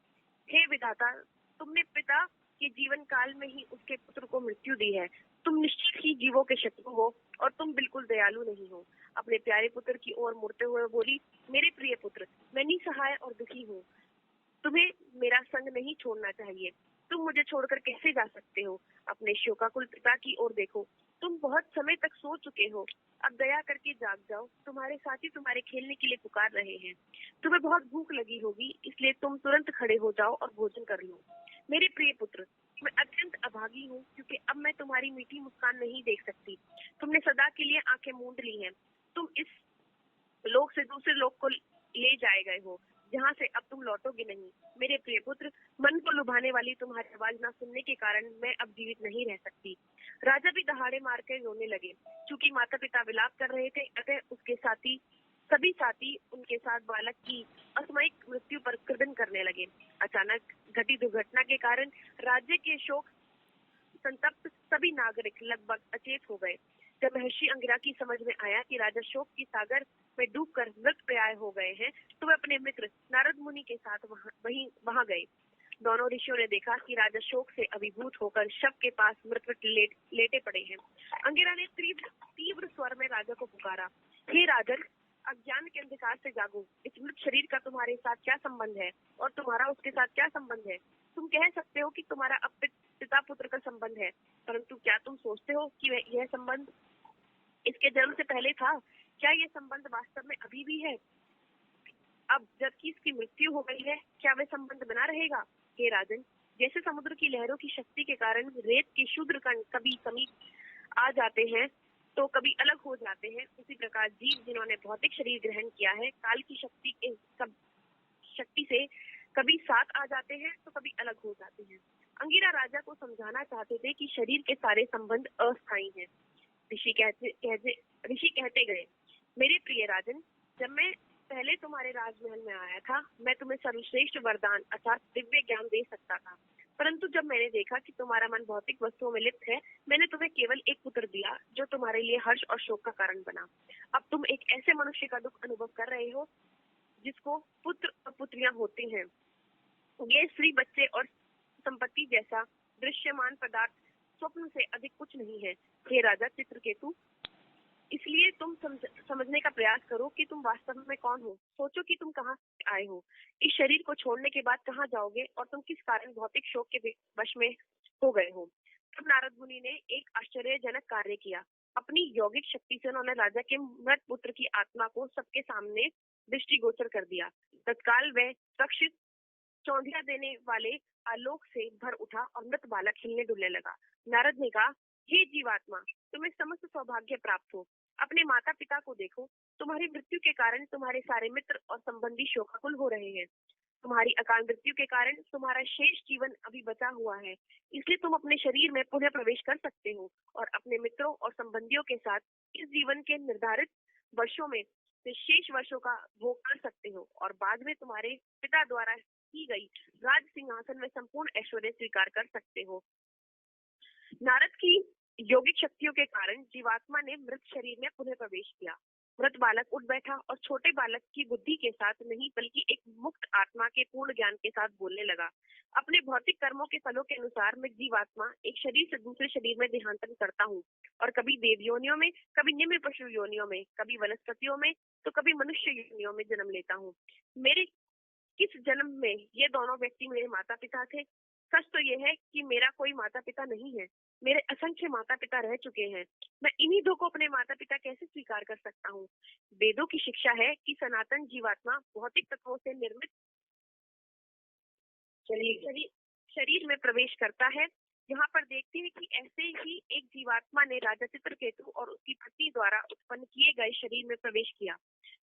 C: हे विधाता, तुमने पिता के जीवन काल में ही उसके पुत्र को मृत्यु दी है। तुम निश्चित ही जीवों के शत्रु हो और तुम बिल्कुल दयालु नहीं हो। अपने प्यारे पुत्र की ओर मुड़ते हुए बोली, मेरे प्रिय पुत्र, मैं निसहाय और दुखी हूँ। तुम्हें मेरा संग नहीं छोड़ना चाहिए। तुम मुझे छोड़कर कैसे जा सकते हो? अपने शोकाकुल पिता की ओर देखो। तुम बहुत समय तक सो चुके हो। अब दया करके जाग जाओ। तुम्हारे साथी तुम्हारे खेलने के लिए पुकार रहे हैं। तुम्हें बहुत भूख लगी होगी, इसलिए तुम तुरंत खड़े हो जाओ और भोजन कर लो। मेरे प्रिय पुत्र, मैं अत्यंत अभागी हूँ, क्योंकि अब मैं तुम्हारी मीठी मुस्कान नहीं देख सकती। तुमने सदा के लिए आंखें मूंद ली हैं। तुम इस लोक से दूसरे लोक को ले जाए गए हो, जहाँ से अब तुम लौटोगे नहीं। मेरे प्रिय पुत्र, मन को लुभाने वाली तुम्हारी आवाज न सुनने के कारण मैं अब जीवित नहीं रह सकती। राजा भी दहाड़े मार कर रोने लगे। चूंकि माता पिता विलाप कर रहे थे, अतः उसके सभी साथी उनके साथ बालक की असामयिक मृत्यु पर क्रदन करने लगे। अचानक घटी दुर्घटना के कारण राज्य के शोक संतप्त सभी नागरिक लगभग अचेत हो गए। जब महर्षि अंगिरा की समझ में आया कि राजा शोक की सागर में डूबकर मृत प्राय हो गए हैं, तो वे अपने मित्र नारद मुनि के साथ वहां गए। दोनों ऋषियों ने देखा कि राजा शोक से अभिभूत होकर शव के पास मृत लेटे पड़े हैं। अंगिरा ने तीव्र स्वर में राजा को पुकारा, हे राजन, अज्ञान के अंधकार से जागो। इस मृत शरीर का तुम्हारे साथ क्या संबंध है और तुम्हारा उसके साथ क्या संबंध है? तुम कह सकते हो कि तुम्हारा अब पिता पुत्र का संबंध है, परंतु क्या तुम सोचते हो कि यह संबंध इसके जन्म से पहले था? क्या यह संबंध वास्तव में अभी भी है? अब जबकि इसकी मृत्यु हो गई है, क्या वह संबंध बना रहेगा? हे राजन, जैसे समुद्र की लहरों की शक्ति के कारण रेत के क्षुद्र कण कभी समीप आ जाते हैं तो कभी अलग हो जाते हैं, उसी प्रकार जीव जिन्होंने भौतिक शरीर ग्रहण किया है, काल की शक्ति से कभी साथ आ जाते हैं तो कभी अलग हो जाते हैं। अंगिरा राजा को समझाना चाहते थे कि शरीर के सारे संबंध अस्थायी हैं। ऋषि कहते गए, मेरे प्रिय राजन, जब मैं पहले तुम्हारे राजमहल में आया था, मैं तुम्हें सर्वश्रेष्ठ वरदान अर्थात दिव्य ज्ञान दे सकता था, परंतु जब मैंने देखा कि तुम्हारा मन भौतिक वस्तुओं में लिप्त है, मैंने तुम्हें केवल एक पुत्र दिया जो तुम्हारे लिए हर्ष और शोक का कारण बना। अब तुम एक ऐसे मनुष्य का दुख अनुभव कर रहे हो जिसको पुत्र और पुत्रियां होती हैं। ये स्त्री, बच्चे और संपत्ति जैसा दृश्यमान पदार्थ स्वप्न से अधिक कुछ नहीं है। हे राजा चित्रकेतु, इसलिए तुम समझने का प्रयास करो कि तुम वास्तव में कौन हो। सोचो कि तुम कहाँ से आए हो, इस शरीर को छोड़ने के बाद कहाँ जाओगे और तुम किस कारण भौतिक शोक के वश में हो गए हो। तब नारद मुनि ने एक आश्चर्यजनक कार्य किया। अपनी यौगिक शक्ति से उन्होंने राजा के मृत पुत्र की आत्मा को सबके सामने दृष्टिगोचर कर दिया। तत्काल वह तक्ष चौंधिया देने वाले आलोक से भर उठा और मृत बालक हिलने डुलने लगा। नारद ने कहा, हे जीवात्मा, तुम्हें समस्त सौभाग्य प्राप्त हो। अपने माता पिता को देखो, तुम्हारी मृत्यु के कारण तुम्हारे सारे मित्र और संबंधी शोकाकुल हो रहे हैं। तुम्हारी अकाल मृत्यु के कारण तुम्हारा शेष जीवन अभी बचा हुआ है, इसलिए तुम अपने शरीर में पुनः प्रवेश कर सकते हो और अपने मित्रों और संबंधियों के साथ इस जीवन के निर्धारित वर्षों में से शेष वर्षों का भोग कर सकते हो और बाद में तुम्हारे पिता द्वारा की गई राज सिंहासन में संपूर्ण ऐश्वर्य स्वीकार कर सकते हो। नारद की यौगिक शक्तियों के कारण जीवात्मा ने मृत शरीर में पुनः प्रवेश किया। मृत बालक उठ बैठा और छोटे बालक की बुद्धि के साथ नहीं बल्कि एक मुक्त आत्मा के पूर्ण ज्ञान के साथ बोलने लगा। अपने भौतिक कर्मों के फलों के अनुसार मैं जीवात्मा एक शरीर से दूसरे शरीर में देहांतरण करता हूँ और कभी देव योनियों में, कभी निम्न पशु योनियों में, कभी वनस्पतियों में, तो कभी मनुष्य योनियों में जन्म लेता हूँ। मेरे किस जन्म में ये दोनों व्यक्ति मेरे माता पिता थे? सच तो ये है कि मेरा कोई माता पिता नहीं है। मेरे असंख्य माता पिता रह चुके हैं। मैं इन्हीं दो को अपने माता पिता कैसे स्वीकार कर सकता हूँ? वेदों की शिक्षा है कि सनातन जीवात्मा भौतिक तत्वों से निर्मित शरीर में प्रवेश करता है। यहाँ पर देखते हैं कि ऐसे ही एक जीवात्मा ने राजा चित्रकेतु और उसकी पत्नी द्वारा उत्पन्न किए गए शरीर में प्रवेश किया।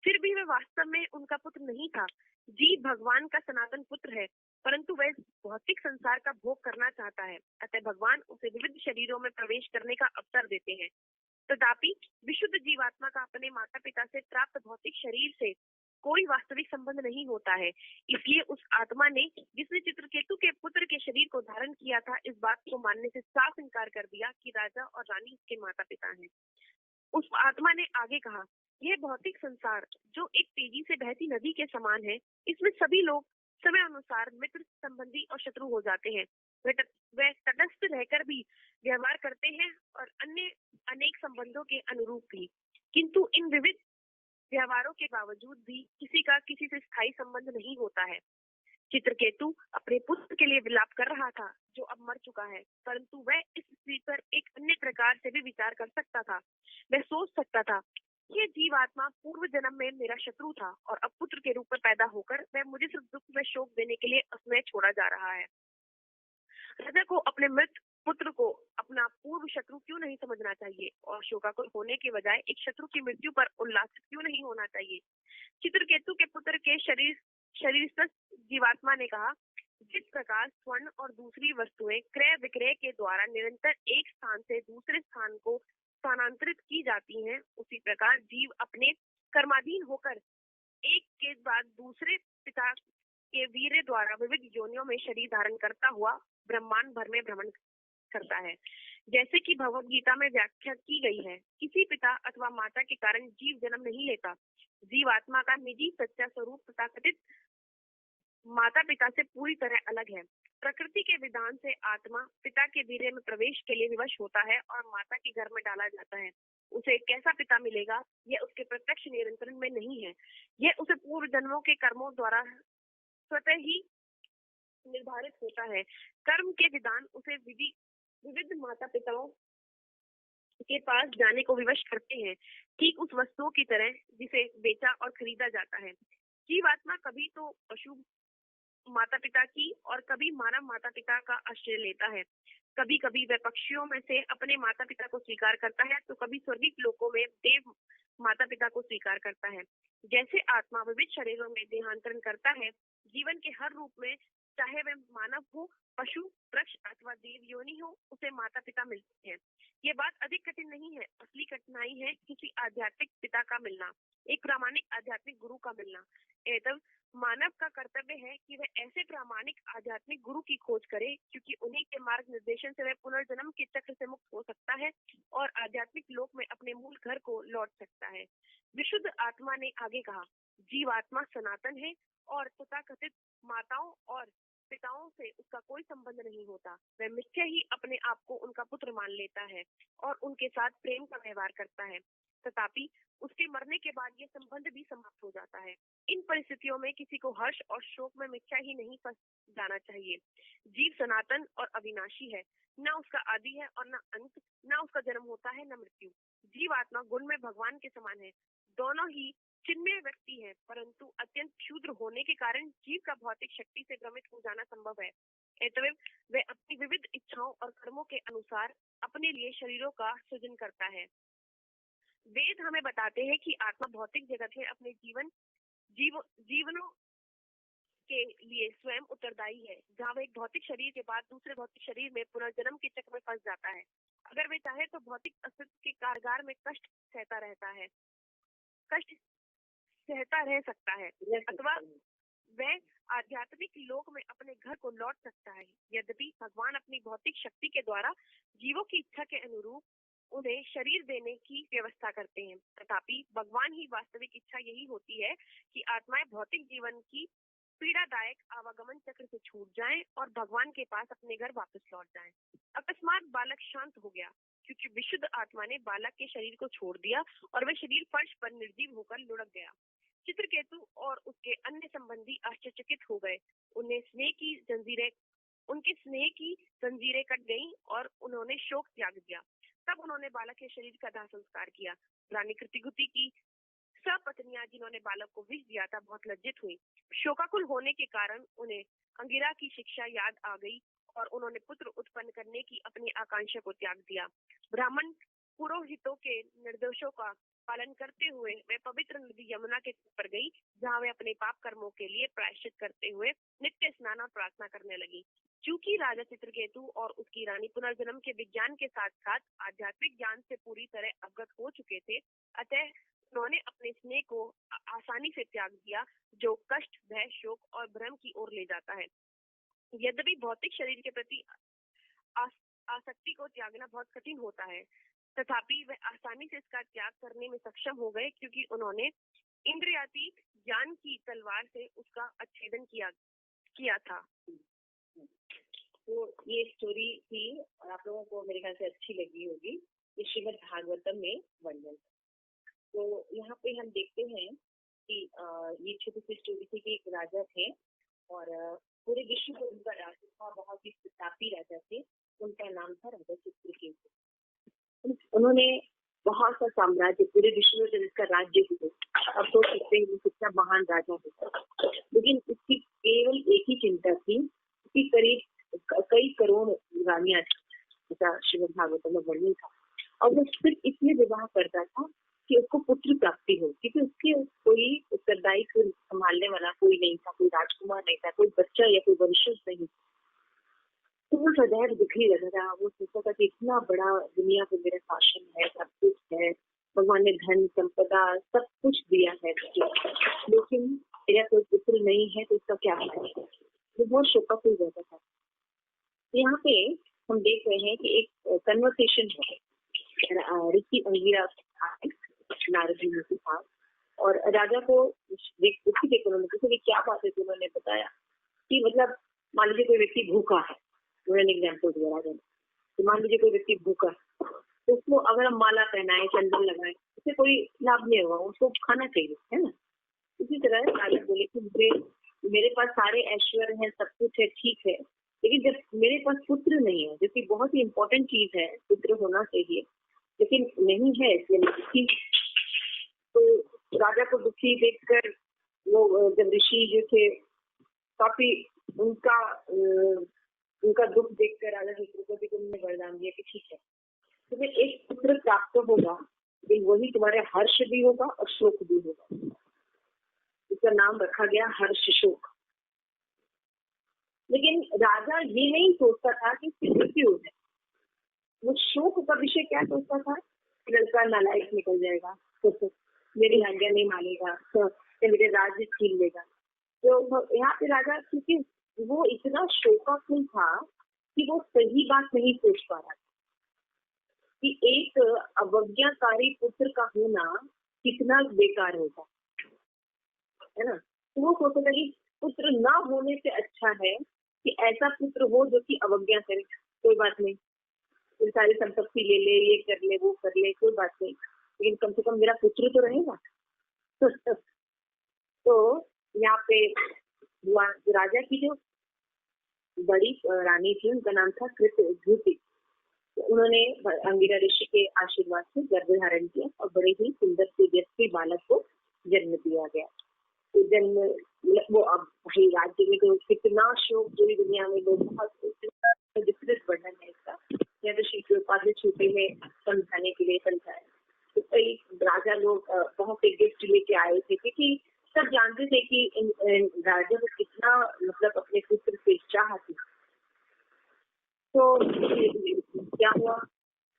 C: फिर भी वह वास्तव में उनका पुत्र नहीं था। जीव भगवान का सनातन पुत्र है, परंतु वह भौतिक संसार का भोग करना चाहता है। अतः भगवान उसे विविध शरीरों में प्रवेश करने का अवसर देते हैं। तथापि विशुद्ध जीवात्मा का अपने माता पिता से प्राप्त भौतिक शरीर से कोई वास्तविक संबंध नहीं होता है। इसलिए उस आत्मा ने जिसने चित्रकेतु के पुत्र के शरीर को धारण किया था, इस बात को मानने से साफ इनकार कर दिया कि राजा और रानी उसके माता पिता हैं। उस आत्मा ने आगे कहा, यह भौतिक संसार जो एक तेजी से बहती नदी के समान है, इसमें सभी लोग समय अनुसार मित्र, संबंधी और शत्रु हो जाते हैं। वह तटस्थ रहकर भी व्यवहार करते हैं और अन्य अनेक संबंधों के अनुरूप भी, किंतु इन विविध व्यवहारों के बावजूद भी किसी का किसी से स्थायी संबंध नहीं होता है। चित्रकेतु अपने पुत्र के लिए विलाप कर रहा था जो अब मर चुका है, परंतु वह इस स्त्री पर एक अन्य प्रकार से भी विचार कर सकता था। वह सोच सकता था, यह जीवात्मा पूर्व जन्म में मेरा शत्रु था और अब पुत्र के रूप में पैदा होकर वह मुझे सिर्फ दुख में शोक देने के लिए उसमें छोड़ा जा रहा है। राजा को अपने मृत पुत्र को अपना पूर्व शत्रु क्यों नहीं समझना चाहिए और शोकाकुल होने के बजाय एक शत्रु की मृत्यु पर उल्लासित क्यों नहीं होना चाहिए? चित्रकेतु के पुत्र के शरीर जीवात्मा ने कहा, जिस प्रकार स्वर्ण और दूसरी वस्तुएं क्रय विक्रय के द्वारा निरंतर एक स्थान से दूसरे स्थान को स्थानांतरित की जाती हैं, उसी प्रकार जीव अपने कर्माधीन होकर एक के बाद दूसरे पिता के वीर्य द्वारा विविध योनियों में शरीर धारण करता हुआ ब्रह्मांड भर में भ्रमण करता है। जैसे कि भगवद गीता में व्याख्या की गई है, किसी पिता अथवा माता के कारण जीव जन्म नहीं लेता। जीव आत्मा का निजी सच्चा स्वरूप तथाकथित माता पिता से पूरी तरह अलग है। प्रकृति के विधान से आत्मा पिता के वीर्य में प्रवेश के लिए विवश होता है और माता के घर में डाला जाता है। उसे कैसा पिता मिलेगा, यह उसके प्रत्यक्ष नियंत्रण में नहीं है। यह उसे पूर्व जन्मों के कर्मों द्वारा स्वतः ही निर्धारित होता है। कर्म के विधान उसे विविध माता पिताओं के पास जाने को विवश करते हैं, ठीक उस वस्तुओं की तरह जिसे बेचा और खरीदा जाता है। जीवात्मा कभी तो पशु माता पिता की और कभी मानव माता पिता का आश्रय लेता है। कभी कभी वह पक्षियों में से अपने माता पिता को स्वीकार करता है, तो कभी स्वर्गीय लोकों में देव माता पिता को स्वीकार करता है। जैसे आत्मा विविध शरीरों में देहांतरण करता है, जीवन के हर रूप में चाहे वह मानव हो, पशु, वृक्ष अथवा देव योनि हो, उसे माता पिता मिलते हैं। ये बात अधिक कठिन नहीं है, असली कठिनाई है किसी आध्यात्मिक पिता का मिलना, एक प्रामाणिक आध्यात्मिक गुरु का मिलना। एतव मानव का कर्तव्य है कि वह ऐसे प्रामाणिक आध्यात्मिक गुरु की खोज करे, क्योंकि उन्हीं के मार्ग निर्देशन से वह पुनर्जन्म के चक्र से मुक्त हो सकता है और आध्यात्मिक लोक में अपने मूल घर को लौट सकता है। विशुद्ध आत्मा ने आगे कहा, जीवात्मा सनातन है और तथाकथित माताओं और पिताओं से उसका कोई संबंध नहीं होता। वह मिथ्या ही अपने आप को उनका पुत्र मान लेता है और उनके साथ प्रेम का व्यवहार करता है। तथापि उसके मरने के बाद यह संबंध भी समाप्त हो जाता है। इन परिस्थितियों में किसी को हर्ष और शोक में मिथ्या ही नहीं फंस जाना चाहिए। जीव सनातन और अविनाशी है, न उसका आदि है और न अंत, न उसका जन्म होता है न मृत्यु। जीव आत्मा गुण में भगवान के समान है, दोनों ही चिन्मय व्यक्ति है, परंतु अत्यंत क्षुद्र होने के कारण जीव का भौतिक शक्ति से भ्रमित हो जाना संभव है। अतएव वह अपनी विविध इच्छाओं और कर्मों के अनुसार अपने लिए शरीरों का सृजन करता है। वेद हमें बताते हैं कि आत्मा भौतिक जगत है अपने जीवनों के लिए स्वयं उत्तरदायी है। जहाँ वह एक भौतिक शरीर के बाद दूसरे भौतिक शरीर में पुनर्जन्म के चक्र में फंस जाता है। अगर वे चाहे तो भौतिक अस्तित्व के कारगर में कष्ट सहता रह सकता है, अथवा वह आध्यात्मिक लोक में अपने घर को लौट सकता है। यद्यपि भगवान अपनी भौतिक शक्ति के द्वारा जीवों की इच्छा के अनुरूप उन्हें शरीर देने की व्यवस्था करते हैं, तथापि भगवान ही वास्तविक इच्छा यही होती है कि आत्माएं भौतिक जीवन की पीड़ादायक आवागमन चक्र से छूट जाएं और भगवान के पास अपने घर वापस लौट जाएं। अकस्मात बालक शांत हो गया, क्योंकि विशुद्ध आत्मा ने बालक के शरीर को छोड़ दिया और वह शरीर फर्श पर निर्जीव होकर लुढ़क गया। चित्रकेतु और उसके अन्य संबंधी आश्चर्यचकित हो गए। उनके स्नेह की जंजीरें कट गईं और उन्होंने शोक त्याग दिया। तब उन्होंने बालक के शरीर का दाह संस्कार किया। रानी कृतिगुति की सपत्नियां जिन्होंने बालक को विष दिया था बहुत लज्जित हुई। शोकाकुल होने के कारण उन्हें अंगिरा की शिक्षा याद आ गई और उन्होंने पुत्र उत्पन्न करने की अपनी आकांक्षा को त्याग दिया। ब्राह्मण पुरोहितों के निर्देशों का पालन करते हुए वे पवित्र नदी यमुना के तट पर गई, जहाँ वे अपने पाप कर्मों के लिए प्रायश्चित करते हुए नित्य स्नान और प्रार्थना करने लगी। चूंकि राजा चित्रकेतु और उसकी रानी पुनर्जन्म के विज्ञान के साथ साथ आध्यात्मिक ज्ञान से पूरी तरह अवगत हो चुके थे, अतः उन्होंने अपने स्नेह को आसानी से त्याग दिया, जो कष्ट, भय, शोक और भ्रम की ओर ले जाता है। यद्यपि भौतिक शरीर के प्रति आसक्ति को त्यागना बहुत कठिन होता है, तथापि वे आसानी से इसका त्याग करने में सक्षम हो गए, क्योंकि उन्होंने इंद्रियातीत ज्ञान की तलवार से उसका अच्छेदन किया था।
B: तो ये स्टोरी थी और आप लोगों को मेरे ख्याल से अच्छी लगी होगी। ये श्रीमद् भागवतम में वर्णन। तो यहाँ पे हम देखते हैं कि ये छोटी सी स्टोरी थी कि एक राजा थे और पूरे विश्व को उनका राजा था, बहुत ही प्रतापी राजा थे। उनका नाम था राजा चित्रकेतु। उन्होंने बहुत सा साम्राज्य पूरे विश्व में जिसका राज्य हुआ, अब सोच सकते हैं कितना महान राजा होता। लेकिन इसकी केवल एक ही चिंता थी कि करीब कई करोड़ रानियां थी, ऐसा श्रीमद् भागवतम में वर्णन था। और वो सिर्फ इसलिए विवाह करता था कि उसको पुत्र प्राप्ति हो, क्योंकि उसके कोई उत्तरदायी को संभालने वाला कोई नहीं था, कोई राजकुमार नहीं था, कोई बच्चा या कोई वंशज नहीं। तो वो सदैव दुखी रहता था। वो सोचता था कि इतना बड़ा दुनिया पे मेरा शासन है, सब कुछ है, भगवान ने धन संपदा सब कुछ दिया है, लेकिन मेरा कोई पुत्र नहीं है, तो इसका क्या फायदा। वो बहुत शोकाकुल रहता था। यहाँ पे हम देख रहे हैं कि एक कन्वर्सेशन है ऋषि अंगिरा नारद जी के साथ, और राजा को क्या बात है उन्होंने बताया कि मतलब मान लीजिए कोई व्यक्ति भूखा है, उन्होंने एग्जाम्पल दिया राजा ने, तो मान लीजिए कोई व्यक्ति भूखा है, तो उसको अगर हम माला पहनाए, चंदन लगाए, उससे कोई लाभ नहीं होगा, उसको खाना चाहिए, है ना। इसी तरह राजा बोले कि मेरे पास सारे ऐश्वर्य हैं, सब कुछ है, ठीक है, लेकिन जब मेरे पास पुत्र नहीं है, जो कि बहुत ही इम्पोर्टेंट चीज है, पुत्र होना चाहिए, लेकिन नहीं है, इसलिए तो राजा को दुखी देखकर वो जब ऋषि जो थे काफी उनका दुख देखकर राजा चित्रकेतु को उन्होंने वरदान दिया कि ठीक है, तुम्हें एक पुत्र प्राप्त होगा, लेकिन वही तुम्हारे हर्ष भी होगा और शोक भी होगा। इसका नाम रखा गया हर्ष शोक। लेकिन राजा ये नहीं सोचता था कि इसकी मृत्यु हो जाए। वो शोक का विषय क्या सोचता था? लड़का नालायक निकल जाएगा, तो मेरी आज्ञा नहीं मानेगा, तो मेरे राज्य छीन लेगा। तो यहाँ पे राजा, क्योंकि वो इतना शोकाकुल था कि वो सही बात नहीं सोच पा रहा कि एक अवज्ञाकारी पुत्र का होना कितना बेकार होता है ना। तो वो सोचता था कि पुत्र ना होने से अच्छा है कि ऐसा पुत्र हो जो कि अवज्ञा करे। कोई बात नहीं, फिर सारी संपत्ति ले ले, ये कर ले, वो कर ले, कोई बात नहीं, लेकिन कम से कम मेरा पुत्र तो रहेगा। तो यहाँ पे राजा की जो बड़ी रानी थी, उनका नाम था कृतधूति। उन्होंने अंगिरा ऋषि के आशीर्वाद से गर्भ धारण किया और बड़े ही सुंदर तेजस्वी बालक को जन्म दिया गया। तो जन्म वो, अब भाई राज्य में तो कितना शोक, पूरी दुनिया में लोग बहुत विस्तृत वर्णन है इसका, या तो श्री प्रभुपाद ने छोटे में समझाने के लिए समझाया। तो कई राजा लोग बहुत से गिफ्ट लेके आए थे, क्योंकि सब जानते थे कि राजा को कितना मतलब अपने पुत्र से चाह थी। तो क्या हुआ,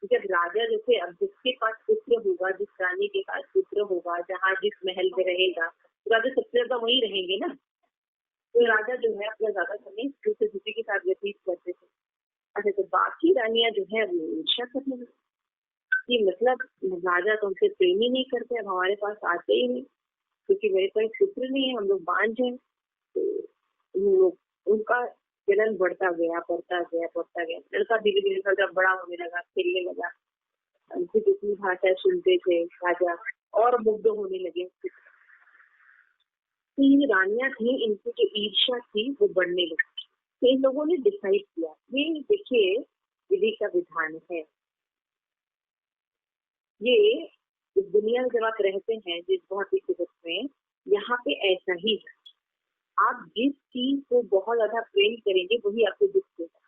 B: जब राजा जैसे, अब जिसके पास पुत्र होगा, जिस रानी के पास पुत्र होगा, जहाँ जिस महल में रहेगा, तो राजा सबसे ज्यादा वहीं रहेंगे ना। तो राजा जो है अपना ज्यादा समय कृतधूति के साथ व्यतीत करते थे। अच्छा, तो बाकी रानियां जो है वो ईर्ष्या करने लगी कि मतलब राजा तो हमसे प्रेम ही नहीं करते, अब हमारे पास आते ही नहीं, क्योंकि मेरे पास पुत्र नहीं है, हम लोग बांझ हैं। तो उनका जलन बढ़ता गया, बढ़ता गया, बढ़ता गया। लड़का धीरे धीरे जब बड़ा होने लगा, खेलने लगा, उनकी जितनी भाषा सुनते थे राजा और मुग्ध होने लगे। तीन रानियां थी, इनकी जो ईर्ष्या थी वो बढ़ने लगी। तो इन लोगों ने डिसाइड किया, ये देखिए विधि का विधान है, ये इस दुनिया में जब आप रहते हैं, जिस बहुत ही जगत में, यहाँ पे ऐसा ही है। आप जिस चीज को बहुत ज्यादा प्रेम करेंगे वही आपको दुख देगा।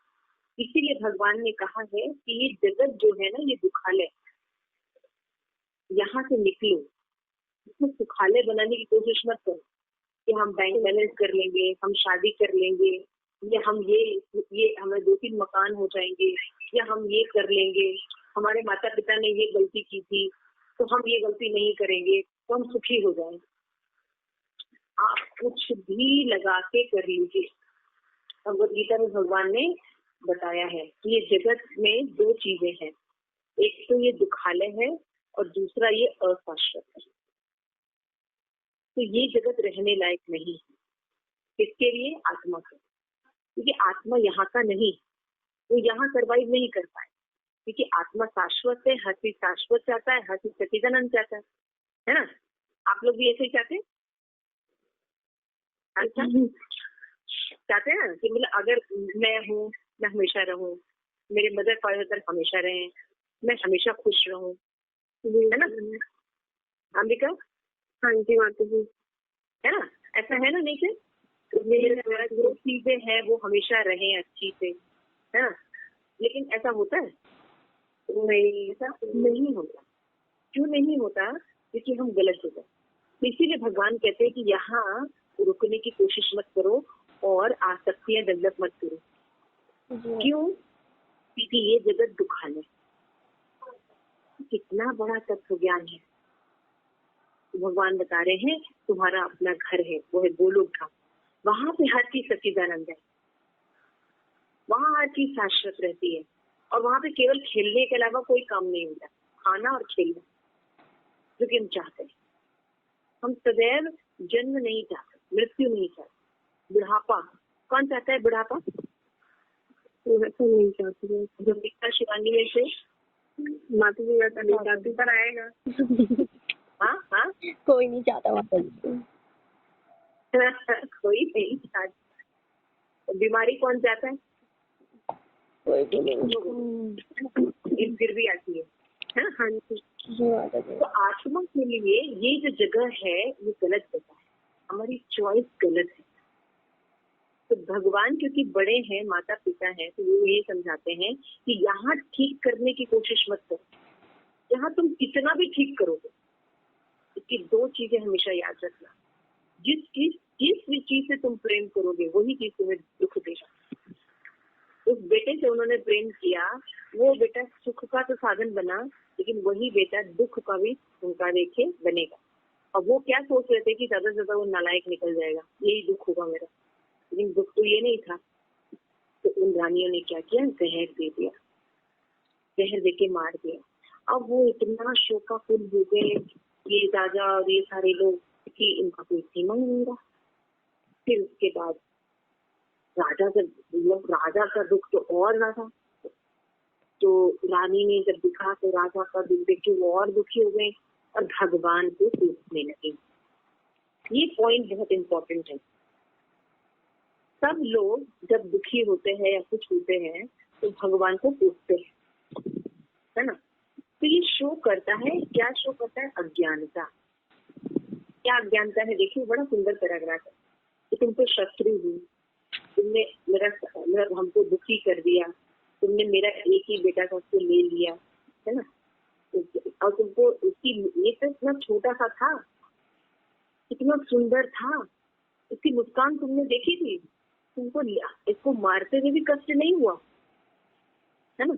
B: इसीलिए भगवान ने कहा है कि ये जगत जो है ना, ये दुखालय, यहाँ से निकलो, इसमें सुखालय बनाने की कोशिश मत करो कि हम बैंक बैलेंस कर लेंगे, हम शादी कर लेंगे, या हम ये हमें 2-3 मकान हो जाएंगे, या हम ये कर लेंगे, हमारे माता पिता ने ये गलती की थी तो हम ये गलती नहीं करेंगे तो हम सुखी हो जाएंगे। आप कुछ भी लगा के कर लीजिए। भगवद गीता में भगवान ने बताया है कि ये जगत में 2 चीजें हैं, एक तो ये दुखालय है और दूसरा ये अशाश्वत है। तो ये जगत रहने लायक नहीं है। किसके लिए? आत्मा को, क्योंकि आत्मा यहाँ का नहीं, वो यहाँ सर्वाइव नहीं कर पाए, क्योंकि आत्मा शाश्वत है, हर चीज शाश्वत चाहता है, हर चीज सच्चिदानंद चाहता है ना। आप लोग भी ऐसे ही चाहते हैं? अच्छा, चाहते हैं कि मतलब अगर मैं हूँ, मैं हमेशा रहूं, मेरे मदर फादर हमेशा रहें, मैं हमेशा खुश रहूं, है ना अंबिका?
C: हाँ जी माता जी,
B: है ना, ऐसा है ना नीचे? मेरे जो चीजें हैं वो हमेशा रहें अच्छी से, है ना। लेकिन ऐसा होता है नहीं, ऐसा नहीं होता। क्यों नहीं होता? क्योंकि हम गलत हो गए। इसीलिए भगवान कहते हैं कि यहाँ रुकने की कोशिश मत करो और आसक्तियां डेवलप मत करो। क्यों? क्योंकि ये जगत दुखालय, कितना बड़ा तत्व ज्ञान है। भगवान बता रहे हैं तुम्हारा अपना घर है, वो है गोलोक धाम, वहां पे हर चीज सच्चिदानंद है, वहां हर चीज शाश्वत रहती है, और वहां पे केवल खेलने के अलावा कोई काम नहीं होता, खाना और खेलना, जो कि हम चाहते हैं। हम सदैव जन्म नहीं चाहते, मृत्यु नहीं चाहते, बुढ़ापा कौन चाहता है? बुढ़ापा नहीं चाहती। जो पिता शिवानी में से
C: माता जी ऐसा नहीं चाहती, पर आएगा।
B: हाँ हाँ
A: कोई नहीं चाहता माता जी।
B: कोई नहीं चाहता। बीमारी कौन चाहता है?
A: कोई भी नहीं।
B: फिर भी आती है। हाँ जी। तो आत्मा के लिए ये जो जगह है ये गलत जगह है, हमारी चॉइस गलत है। तो भगवान क्योंकि बड़े हैं, माता पिता हैं, तो वो ये समझाते हैं कि यहाँ ठीक करने की कोशिश मत करो। यहाँ तुम कितना भी ठीक करोगे, इसकी 2 चीजें हमेशा याद रखना। जिस चीज जिस भी चीज से तुम प्रेम करोगे वही चीज तुम्हें दुख देगा। उस बेटे से उन्होंने प्रेम किया, वो बेटा सुख का तो साधन बना, लेकिन वही बेटा दुख का भी उनका देखे बनेगा। और वो क्या सोच रहे थे कि ज्यादा से ज्यादा वो नालायक निकल जाएगा, यही दुख होगा मेरा, लेकिन दुख तो ये नहीं था। तो उन रानियों ने क्या किया, जहर दे दिया, जहर देके मार दिया। अब वो इतना शोकाकुल हो गए ये राजा और ये सारे लोग कि इनका कोई सीमा ही नहीं रहा। फिर उसके बाद राजा का दुख तो और ज्यादा, तो रानी ने जब दिखा तो राजा का दुख देख के वो और दुखी हो गए और भगवान को पूछने लगे। ये पॉइंट बहुत इम्पोर्टेंट है। सब लोग जब दुखी होते हैं या कुछ होते हैं तो भगवान को पूछते हैं, है ना। तो ये शो करता है, क्या शो करता है, अज्ञानता। क्या अज्ञानता है, देखिए बड़ा सुंदर पैराग्राफ है कि तुम तो शत्रु हो, तुमने मेरा हमको दुखी कर दिया, तुमने मेरा एक ही बेटा का उसको ले लिया, है ना। और तुमको उसकी, ये तो इतना छोटा सा था, इतना सुंदर था, उसकी मुस्कान तुमने देखी थी, तुमको इसको मारते हुए भी कष्ट नहीं हुआ, है ना।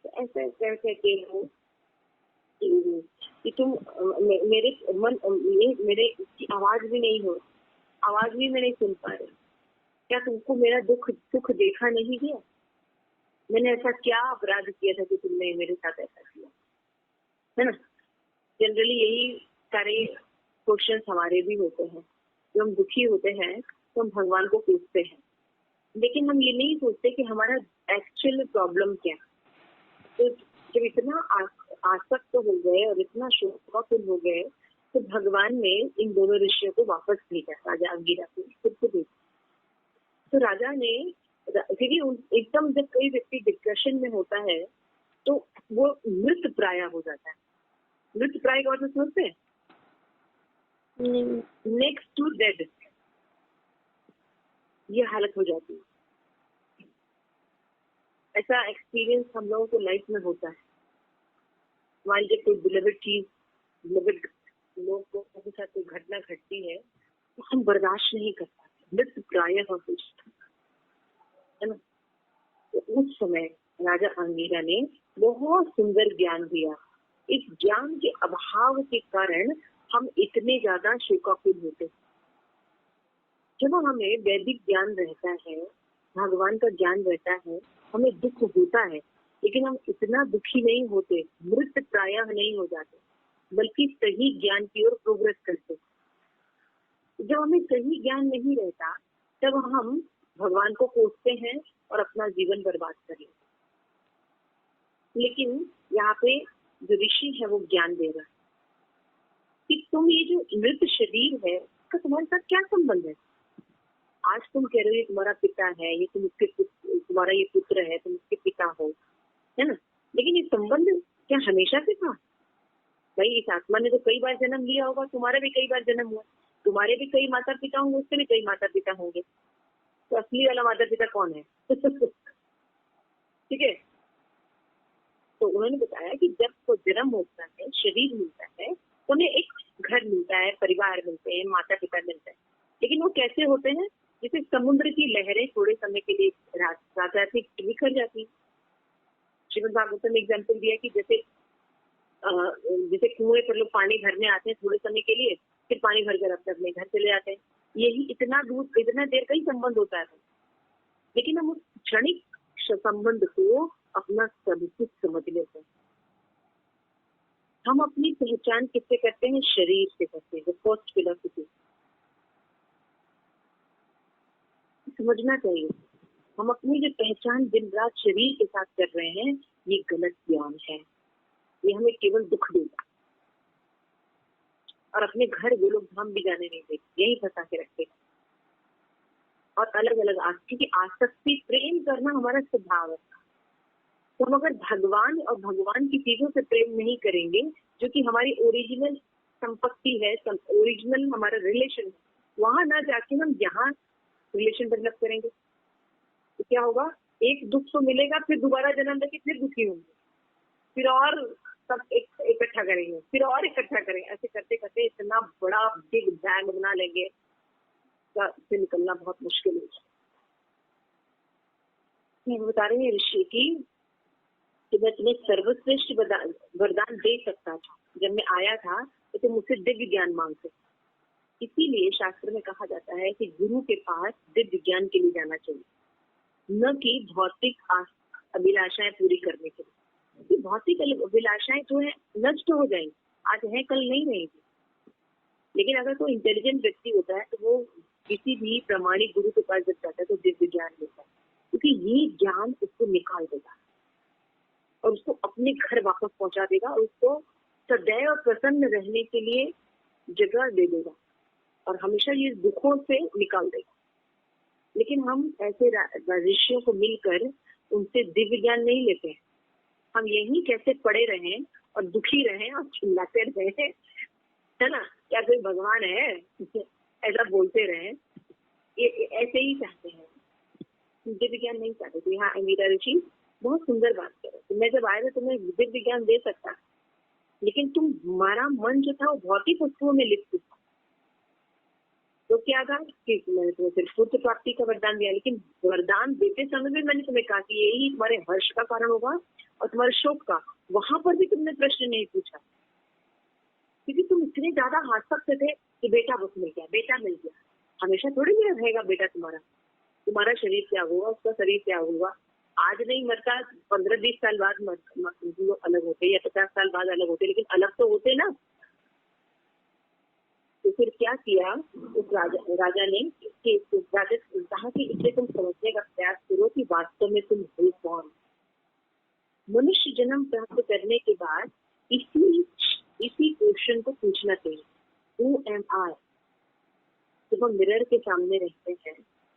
B: तो ऐसे कैसे के हो कि तुम मेरे मन मेरे की आवाज भी नहीं हो, आवाज भी मैं नहीं सुन पा रही। क्या तुमको मेरा दुख सुख देखा नहीं गया? मैंने ऐसा क्या अपराध किया था कि तुमने मेरे साथ ऐसा किया, है ना। जनरली यही सारे क्वेश्चंस हमारे भी होते हैं। जब हम दुखी होते हैं तो हम भगवान को पूछते हैं, लेकिन हम ये नहीं सोचते कि हमारा एक्चुअल प्रॉब्लम क्या। तो जब इतना आसक्त हो गए और इतना शोकाकुल हो गए तो भगवान ने इन दोनों ऋषियों को वापस भेजा, राजा अंगिरा को खुद को भेजा। तो राजा ने, क्योंकि एकदम जब कोई व्यक्ति डिप्रेशन में होता है तो वो मृत प्राय हो जाता है। मृत प्राय का मतलब समझते हैं, नेक्स्ट टू डेड, ये हालत हो जाती है। ऐसा एक्सपीरियंस हम लोगों को लाइफ में होता है। हमारी जब कोई बिलीवेड चीज, बिलीवेड लोग के साथ कोई घटना घटती है तो हम बर्दाश्त नहीं कर पाते, मृत प्राय हो जाता है ना। तो उस समय राजा अंगिरा ने बहुत सुंदर ज्ञान दिया। इस ज्ञान के अभाव के कारण हम इतने ज्यादा शोकाकुल होते। जब हमें वैदिक ज्ञान रहता है, भगवान का ज्ञान रहता है, हमें दुख होता है, लेकिन हम इतना दुखी नहीं होते, मृत प्राय नहीं हो जाते, बल्कि सही ज्ञान की ओर प्रोग्रेस करते। जब हमें सही ज्ञान नहीं रहता तब हम भगवान को कोसते हैं और अपना जीवन बर्बाद कर लेते। लेकिन यहाँ पे जो ऋषि है वो ज्ञान दे रहा है कि तुम ये जो मृत शरीर है उसका तुम्हारे साथ क्या संबंध है। आज तुम कह रहे हो ये तुम्हारा पिता है, ये तुम्हारा ये पुत्र है, तुम उसके पिता हो, है ना। लेकिन ये संबंध क्या हमेशा से था? भाई इस आत्मा ने तो कई बार जन्म लिया होगा, तुम्हारा भी कई बार जन्म हुआ, तुम्हारे भी कई माता पिता होंगे, उसके भी कई माता पिता होंगे। तो असली वाला माता पिता कौन है? ठीक है। तो उन्होंने बताया कि जब वो जन्म होता है, शरीर मिलता है, तो उन्हें एक घर मिलता है, परिवार मिलते हैं, माता पिता मिलते हैं। लेकिन वो कैसे होते हैं? जैसे समुद्र की लहरें थोड़े समय के लिए रात बिखर जाती है। श्रीमद् भागवतम ने एग्जाम्पल दिया कि जैसे कुएं पर लोग पानी भरने आते हैं थोड़े समय के लिए, फिर पानी भरकर अपने घर चले जाते हैं। यही इतना देर का ही संबंध होता है। लेकिन हम उस क्षणिक संबंध को अपना सब कुछ समझ लेते हैं। हम अपनी पहचान किससे करते हैं? शरीर से करते हैं। फर्स्ट फिलॉसफी समझना चाहिए। हम अपनी जो पहचान दिन रात शरीर के साथ कर रहे हैं, ये गलत ज्ञान है। ये हमें केवल दुख देगा और अपने घर वो लोग धाम भी जाने नहीं देते, यही फंसा के रखेगा। और अलग अलग क्योंकि आसक्ति, प्रेम करना हमारा स्वभाव है। तो हम अगर भगवान और भगवान की चीजों से प्रेम नहीं करेंगे, जो कि हमारी ओरिजिनल संपत्ति है, ओरिजिनल हमारा रिलेशन है, वहां ना जाके हम यहाँ रिलेशन डेवलप करेंगे तो क्या होगा? एक दुख तो मिलेगा, फिर दोबारा जन्म लेके फिर दुखी होंगे, फिर और सब इकट्ठा करेंगे, फिर और इकट्ठा करेंगे। ऐसे करते करते इतना बड़ा बिग बैंग बना लेंगे का से निकलना बहुत मुश्किल हो जाए। ये बता रहे हैं ऋषि कि मैं तुम्हें सर्वश्रेष्ठ वरदान दे सकता था, जब मैं आया था तो तुम मुझसे दिव्य ज्ञान मांगते। इसीलिए शास्त्र में कहा जाता है कि गुरु के पास दिव्य ज्ञान के लिए जाना चाहिए, न कि भौतिक अभिलाषाएं पूरी करने के लिए। भौतिक अभिलाषाएं जो है नष्ट हो जाएंगी, आज है कल नहीं रहेगी। लेकिन अगर कोई इंटेलिजेंट व्यक्ति होता है तो वो किसी भी प्रामाणिक गुरु के पास जब जाता है तो दिव्य ज्ञान लेता है, क्योंकि ये ज्ञान उसको निकाल देगा और उसको अपने घर वापस पहुंचा देगा और उसको सदैव प्रसन्न रहने के लिए जगह दे देगा और हमेशा ये दुखों से निकाल देगा। लेकिन हम ऐसे ऋषियों को मिलकर उनसे दिव्य ज्ञान नहीं लेते हैं। हम यही कैसे पड़े रहें और दुखी रहें और चिल्लाते रहें, है ना, क्या कोई भगवान है, ऐसा बोलते रहें, ये ऐसे ही चाहते हैं, दिव्य ज्ञान नहीं चाहते। तो यहाँ मीरा ऋषि बहुत सुंदर बात करे, तो मैं जब आया था तुम्हें दिव्य ज्ञान दे सकता, लेकिन तुम्हारा मन जो था वो भौतिक वस्तुओं में लिप्त था। तो क्या था कि मैंने तुम्हें सिर्फ पुत्र प्राप्ति का वरदान दिया, लेकिन वरदान देते समय भी मैंने तुम्हें कहा कि यही तुम्हारे हर्ष का कारण होगा और तुम्हारे शोक का। वहां पर भी तुमने प्रश्न नहीं पूछा, क्योंकि तुम इतने ज्यादा आसक्त थे कि बेटा बस मिल गया, बेटा मिल गया। हमेशा थोड़ी मेरा रहेगा बेटा तुम्हारा शरीर क्या होगा, उसका शरीर क्या होगा। आज नहीं मरता, 15-20 साल बाद लोग अलग होते या 50 साल बाद अलग होते, लेकिन अलग तो होते ना। तो फिर क्या किया उस राजा ने कहा कि इसे तुम समझने का प्रयास करो कि वास्तव में तुम हो कौन। मनुष्य जन्म प्राप्त करने के बाद इसी क्वेश्चन को पूछना चाहिए, हु एम आई। जब हम मिरर के सामने रहते हैं,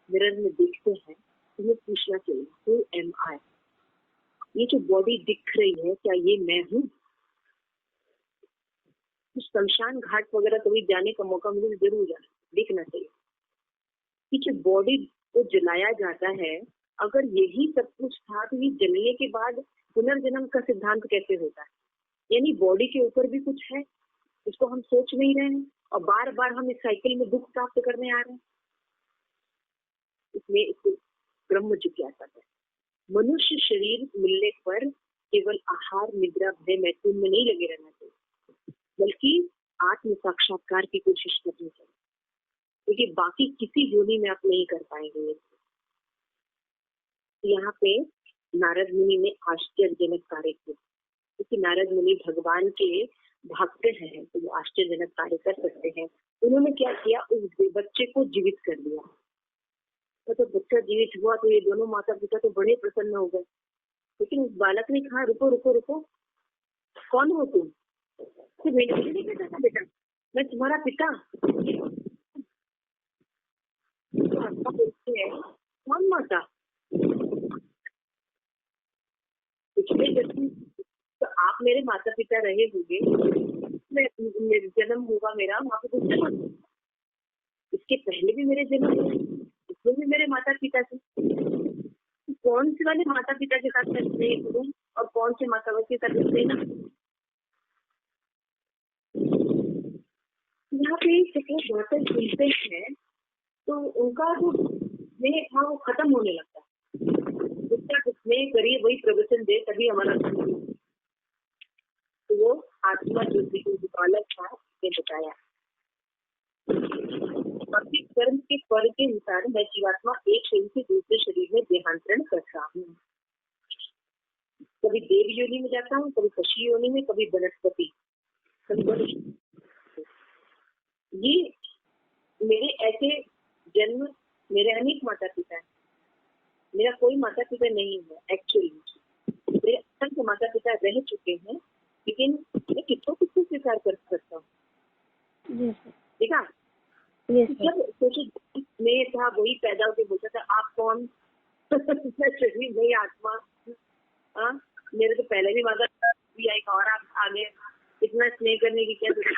B: मिरर में देखते हैं, तुम्हें पूछना चाहिए हु एम आई। ये जो बॉडी दिख रही है, क्या ये मैं हूँ? शमशान घाट वगैरह कभी जाने का मौका मिले तो जरूर जाना, देखना चाहिए कि जो बॉडी को जलाया जाता है, अगर यही सब कुछ था तो ये जलने के बाद पुनर्जन्म का सिद्धांत कैसे होता है? यानी बॉडी के ऊपर भी कुछ है, इसको हम सोच नहीं रहे हैं और बार बार हम इस साइकिल में दुख प्राप्त करने आ रहे हैं। इसमें इसको ब्रह्म जिज्ञासा है। मनुष्य शरीर मिलने पर केवल आहार, निद्रा, भय, मैथुन में नहीं लगे रहना चाहिए, बल्कि आत्म साक्षात्कार की कोशिश करनी चाहिए, क्योंकि बाकी किसी योनि में आप नहीं कर पाएंगे। यहाँ पे नारद मुनि ने आश्चर्यजनक कार्य किया, क्योंकि नारद मुनि भगवान के भक्त हैं तो वो आश्चर्यजनक कार्य कर सकते हैं। उन्होंने क्या किया, उस बच्चे को जीवित कर दिया। तो बच्चा जीवित हुआ तो ये दोनों माता पिता तो बड़े प्रसन्न हो गए, लेकिन उस बालक ने कहा रुको रुको रुको, कौन हो तुम? तो मैंने नहीं कहता था बेटा मैं तुम्हारा पिता। तो बोलते हैं कौन माता? पिछले जन्म तो आप मेरे माता पिता रहे होंगे, मैं जन्म होगा मेरा वहाँ पे दूसरे, इसके पहले भी मेरे जन्म हुए, इसमें भी मेरे माता पिता थे। कौन से वाले माता पिता के साथ मैं स्नेह करूं और कौन से माता के साथ स्नेह ना? यहाँ पे गौतम सुनते हैं तो उनका जो स्नेह था वो खत्म होने लगता है। उसका स्नेह करिए वही प्रवचन दे तभी हमारा, तो वो आत्मा जो बालक था उसने बताया, कर्म के फल के अनुसार मैं जीवात्मा एक शरीर से दूसरे शरीर में देहांतरण करता हूँ। कभी देव योनि में जाता हूँ, कभी पशु योनि में, कभी वनस्पति, कभी मनुष्य। ये मेरे ऐसे जन्म, मेरे अनेक माता पिता है, मेरा कोई माता पिता नहीं है एक्चुअली। मेरे असंख्य माता पिता रह चुके हैं, लेकिन मैं किसको स्वीकार कर सकता हूँ? देखा, जब सोचो मैं था वही पैदा होकर बोलता था आप कौन? मैं शरीर नहीं आत्मा। मेरे तो पहले भी माता भी आई और आप आगे इतना स्नेह करने की क्या जरूरत?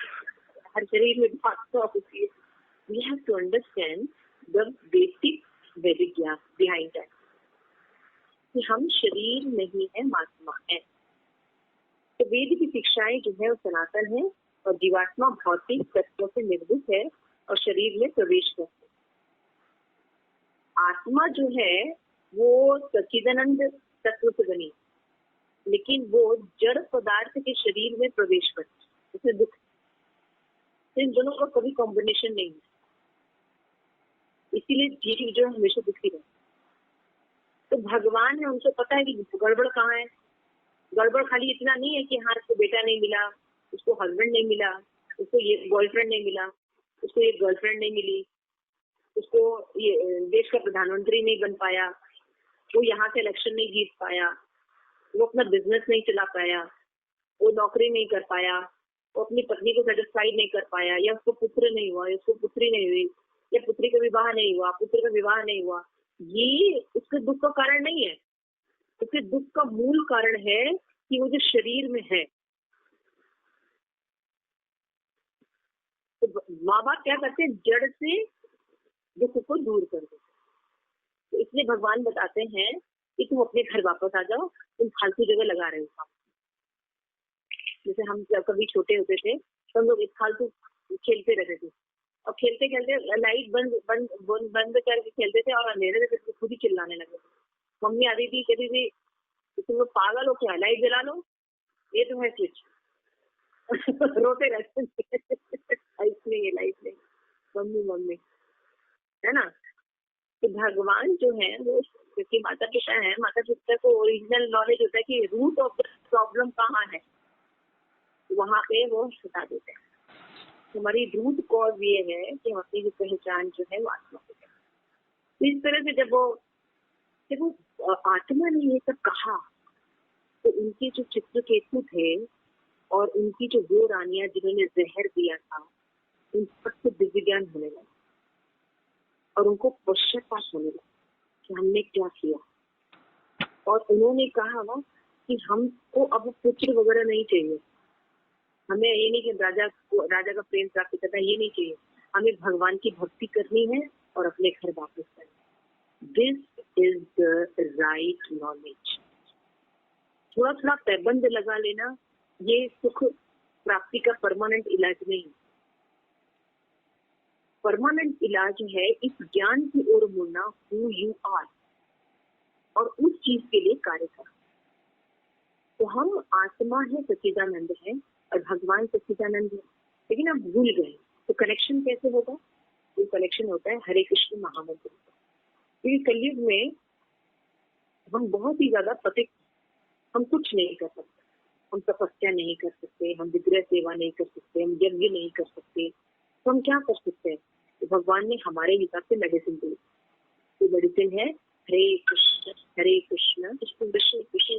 B: हर शरीर में बात होती है। We have to understand the basic Vedic ज्ञान behind that, कि हम शरीर नहीं है, आत्मा है। तो वेद की शिक्षाएं जो है वो सनातन है और जीवात्मा भौतिक तत्वों से निर्मित है और शरीर में प्रवेश करते हैं। आत्मा जो है वो सच्चिदानंद तत्व से बनी, लेकिन वो जड़ पदार्थ के शरीर में प्रवेश करती है, उसमें दुख। तो इन दोनों का कभी कॉम्बिनेशन नहीं है, इसीलिए जीव जो है हमेशा दुखी रहता है। तो भगवान है, उनको पता है कि गड़बड़ कहाँ है। गड़बड़ खाली इतना नहीं है कि हाँ उसको बेटा नहीं मिला, उसको हस्बैंड नहीं मिला, उसको ये बॉयफ्रेंड नहीं मिला, उसको ये गर्लफ्रेंड नहीं मिली, उसको ये देश का प्रधानमंत्री नहीं बन पाया, वो यहाँ से इलेक्शन नहीं जीत पाया, वो अपना बिजनेस नहीं चला पाया, वो नौकरी नहीं कर पाया, वो अपनी पत्नी को सेटिस्फाइड नहीं कर पाया, या उसको पुत्र नहीं हुआ, या उसको पुत्री नहीं हुई, या पुत्री का विवाह नहीं हुआ, पुत्र का विवाह नहीं हुआ। ये उसके दुख का कारण नहीं है। उसके दुख का मूल कारण है कि वो जो शरीर में है। तो माँ बाप क्या करते हैं, जड़ से दुख को दूर कर देते। तो इसलिए भगवान बताते हैं कि तुम अपने घर वापस आ जाओ, तुम फालतू जगह लगा रहे हो। जैसे हम जब कभी छोटे होते थे तो हम लोग इस फालतू खेलते रहते थे, और खेलते खेलते लाइट बंद बंद बंद बंद करके खेलते थे, और अंधेरे में फिर खुद ही चिल्लाने लगे थे। मम्मी आती थी, कहती थी तुम लोग पागल हो क्या, लाइट जला लो, ये तो है स्विच। रोते रहते थे, लाइट नहीं है, लाइट नहीं, मम्मी मम्मी, है ना। तो भगवान जो है वो, क्योंकि माता पिता है, माता पिता को ओरिजिनल नॉलेज होता है कि रूट ऑफ द प्रॉब्लम कहाँ है, वहां पे वो हटा देते हैं। हमारी रूट कॉज ये है कि हम अपनी जो पहचान जो है वो आत्मा को है। तो इस तरह से जब वो आत्मा ने ये सब कहा, तो उनके जो चित्रकेतु थे और उनकी जो वो रानियां जिन्होंने जहर दिया था, उन सबको दिव्य ज्ञान होने लगा और उनको पश्चाताप होने लगा कि हमने क्या किया। और उन्होंने कहा ना कि हमको अब पुत्र वगैरह नहीं चाहिए, हमें ये नहीं कि राजा का प्रेम प्राप्त करना, ये नहीं चाहिए, हमें भगवान की भक्ति करनी है और अपने घर वापस करना। This is the right knowledge. थोड़ा थोड़ा पैबंद लगा लेना ये सुख प्राप्ति का परमानेंट इलाज नहीं। परमानेंट इलाज है इस ज्ञान की ओर मुड़ना, हु यू आर, और उस चीज के लिए कार्य करना। तो हम आत्मा है, सच्चिदानंद है, और भगवान सच्चिदानंद है, लेकिन हम भूल गए। तो कनेक्शन कैसे होगा? वो कनेक्शन होता है हरे कृष्ण महामंत्र। क्योंकि कलयुग में हम बहुत ही ज्यादा पतित, हम कुछ नहीं कर सकते, हम तपस्या नहीं कर सकते, हम विग्रह सेवा नहीं कर सकते, हम यज्ञ नहीं कर सकते। तो हम क्या कर सकते हैं? तो भगवान ने हमारे हिसाब से मेडिसिन दी। तो मेडिसिन है हरे कृष्ण कृष्ण कृष्ण कृष्ण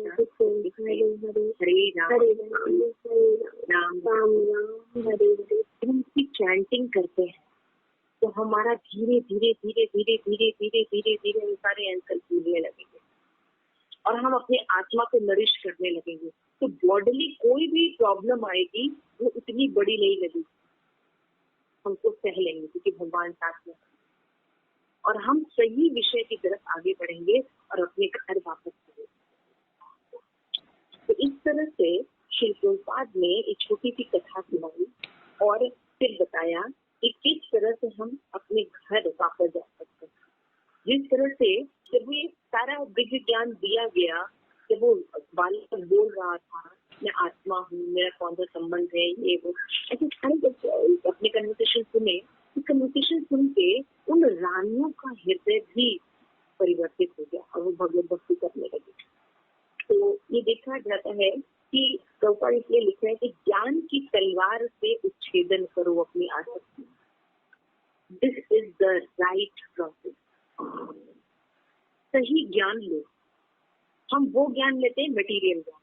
B: हरे राम राम राम हरे हरे। हम उसकी चैंटिंग करते हैं तो हमारा धीरे धीरे धीरे धीरे धीरे धीरे धीरे धीरे सारे आंसर मिलने लगेंगे और हम अपने आत्मा को नरिश करने लगेंगे। तो बॉडीली कोई भी प्रॉब्लम आएगी वो इतनी बड़ी नहीं लगेगी, हमको सह लेंगे क्योंकि भगवान साथ में। और हम सही विषय की तरफ आगे बढ़ेंगे और अपने घर वापस करेंगे। तो इस तरह से श्री प्रभुपाद ने एक छोटी सी कथा सुनाई और फिर बताया कि किस तरह से हम अपने घर वापस जा सकते हैं। जिस तरह से जब ये सारा दिव्य ज्ञान दिया गया, जब वो बालक बोल रहा था मैं आत्मा हूँ, मेरा कौन सा संबंध है, ये वो ऐसे सारे अपने कन्वर्सेशन सुने। कन्वर्सेशन सुन के उन रानियों का हृदय भी परिवर्तित हो गया और वो भगवत भक्ति करने लगी। तो ये देखा जाता है कि प्रभुपाद इसलिए लिखा है कि ज्ञान की तलवार से उच्छेदन करो अपनी आसक्ति। This is the right process. सही ज्ञान लो। हम वो ज्ञान लेते हैं मटेरियल ज्ञान,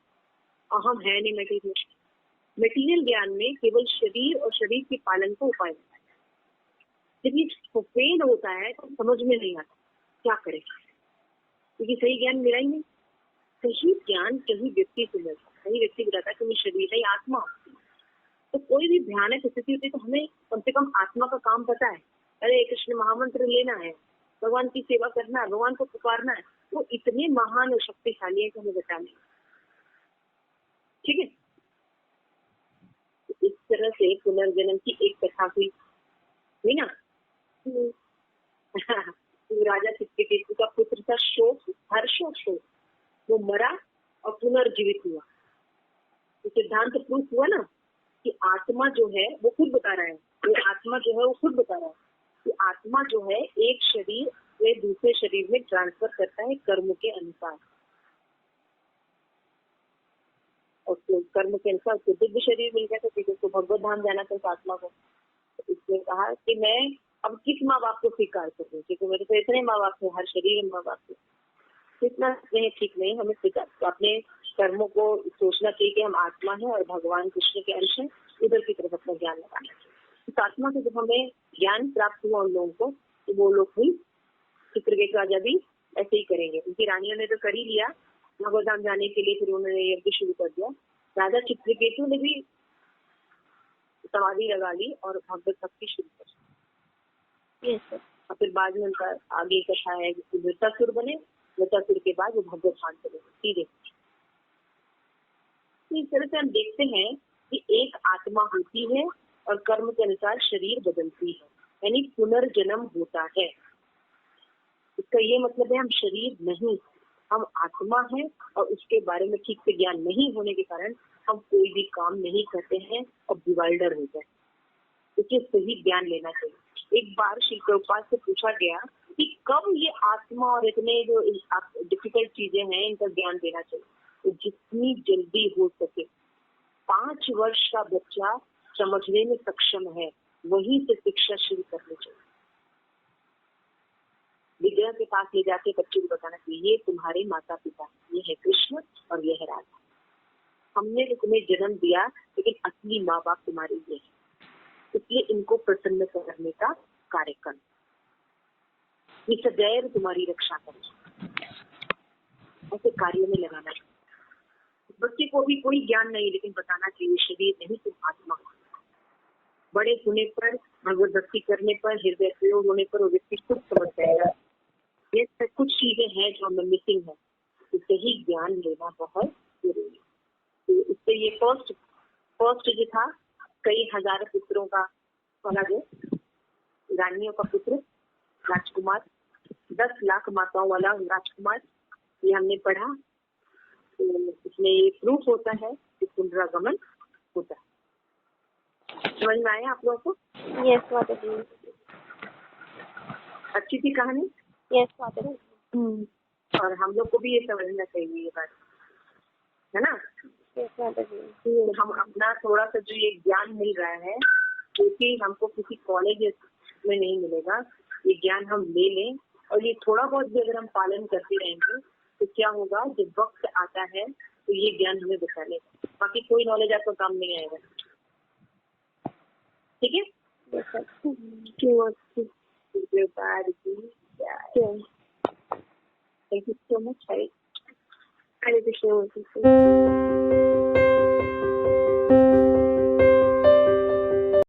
B: और हम है नहीं मटेरियल। मटेरियल ज्ञान में केवल शरीर और शरीर के पालन का उपाय होता है। जब ये फेल होता है तो समझ में नहीं आता क्या करें, क्योंकि सही ज्ञान मिला ही नहीं। सही ज्ञान सही व्यक्ति से मिलता है। सही व्यक्ति बताता है कि मैं शरीर है, आत्मा। तो कोई भी भयानक स्थिति होती है तो हमें कम से कम आत्मा का काम पता है। अरे कृष्ण महामंत्र लेना है, भगवान की सेवा करना है, भगवान को पुकारना है। वो इतने महान और शक्तिशाली है कि हमें बचा लें। ठीक है। तो इस तरह से पुनर्जन्म की एक कथा हुई ना। तो राजा चित्रकेतु का पुत्र था शोक, हर्षोशोक, वो मरा और पुनर्जीवित हुआ। तो सिद्धांत प्रूफ हुआ ना कि आत्मा जो है वो खुद बता रहा है, वो आत्मा जो है वो खुद बता रहा है कि आत्मा जो है एक शरीर से दूसरे शरीर में ट्रांसफर करता है कर्म के अनुसार, और तो कर्म के अनुसार उसको दिव्य शरीर मिल गया। तो फिर उसको भगवत धाम जाना था उस आत्मा को। तो इसने कहा कि मैं अब किस माँ बाप को स्वीकार करूँ, क्योंकि मेरे तो इतने माँ बाप थे, हर शरीर में माँ बाप थे, इतना नहीं, ठीक नहीं, हमें स्वीकार तो अपने कर्मों को सोचना चाहिए कि हम आत्मा है और भगवान कृष्ण के अंश हैं, उधर की तरफ अपना ज्ञान लगाना चाहिए। इस आत्मा से जब हमें ज्ञान प्राप्त हुआ उन लोगों को, तो वो लोग भी चित्रकेतु राजा भी ऐसे ही करेंगे। उनकी रानियों ने तो कर ही लिया भगवत धाम जाने के लिए, फिर उन्होंने यज्ञ शुरू कर दिया। राजा चित्रकेतु ने भी समाधि लगा ली और भगवत भक्ति शुरू कर दी।
A: Yes sir.
B: और फिर बाद में उनका आगे कथा है कि वृत्तासुर बने, वृत्तासुर के बाद वो भगवत धाम चले सीधे। इस तरह से हम देखते हैं कि एक आत्मा होती है और कर्म के अनुसार शरीर बदलती है, यानी पुनर्जन्म होता है। इसका ये मतलब है हम शरीर नहीं, हम आत्मा है, और उसके बारे में ठीक से ज्ञान नहीं होने के कारण हम कोई भी काम नहीं करते हैं और डिवाइडर हो जाए। इसलिए सही ज्ञान लेना चाहिए। एक बार श्री प्रभुपाद से पूछा गया कि कब ये आत्मा और इतने जो डिफिकल्ट चीजें हैं इनका ज्ञान देना चाहिए, तो जितनी जल्दी हो सके। 5 वर्ष का बच्चा समझने में सक्षम है, वहीं से शिक्षा शुरू करनी चाहिए। विद्या के पास ले जाके बच्चे को बताना चाहिए ये तुम्हारे माता पिता है, ये है कृष्ण और ये है राधा। हमने तो तुम्हें जन्म दिया, लेकिन असली माँ बाप तुम्हारे ये है, इसलिए इनको प्रसन्न करने का कार्य कर, ये सदैव तुम्हारी रक्षा करें, ऐसे कार्यों में लगाना चाहिए। बच्चे को भी कोई ज्ञान नहीं, लेकिन बताना चाहिए शरीर नहीं तुम आत्मा। बड़े होने पर, भगवत भक्ति करने पर, हृदय प्रयोग होने पर वो व्यक्ति खुद समझ जाएगा ये कुछ चीजें हैं जो हमें मिसिंग है, तो सही ज्ञान लेना बहुत जरूरी है। तो इससे ये फर्स्ट जो था, कई हजार पुत्रों का वाला जो रानियों का पुत्र राजकुमार, 10 लाख माताओं वाला राजकुमार, ये हमने पढ़ा। तो इसमें ये प्रूफ होता है कि पुनरागमन होता है। समझ में आया आप लोगों को?
A: यस माता जी।
B: अच्छी थी कहानी।
A: यस माता जी।
B: और हम लोग को भी ये समझना चाहिए ये बात, है ना?
A: यस माता जी।
B: तो हम अपना थोड़ा सा जो ये ज्ञान मिल रहा है, क्योंकि हमको किसी कॉलेज में नहीं मिलेगा, ये ज्ञान हम ले लें, और ये थोड़ा बहुत भी अगर हम पालन करते रहेंगे तो क्या होगा, जब वक्त आता है तो ये ज्ञान हमें बचा लेगा। बाकी कोई नॉलेज आपको काम नहीं आएगा। ठीक है?
A: Yes sir.
B: Thank you so much. Hare Krishna.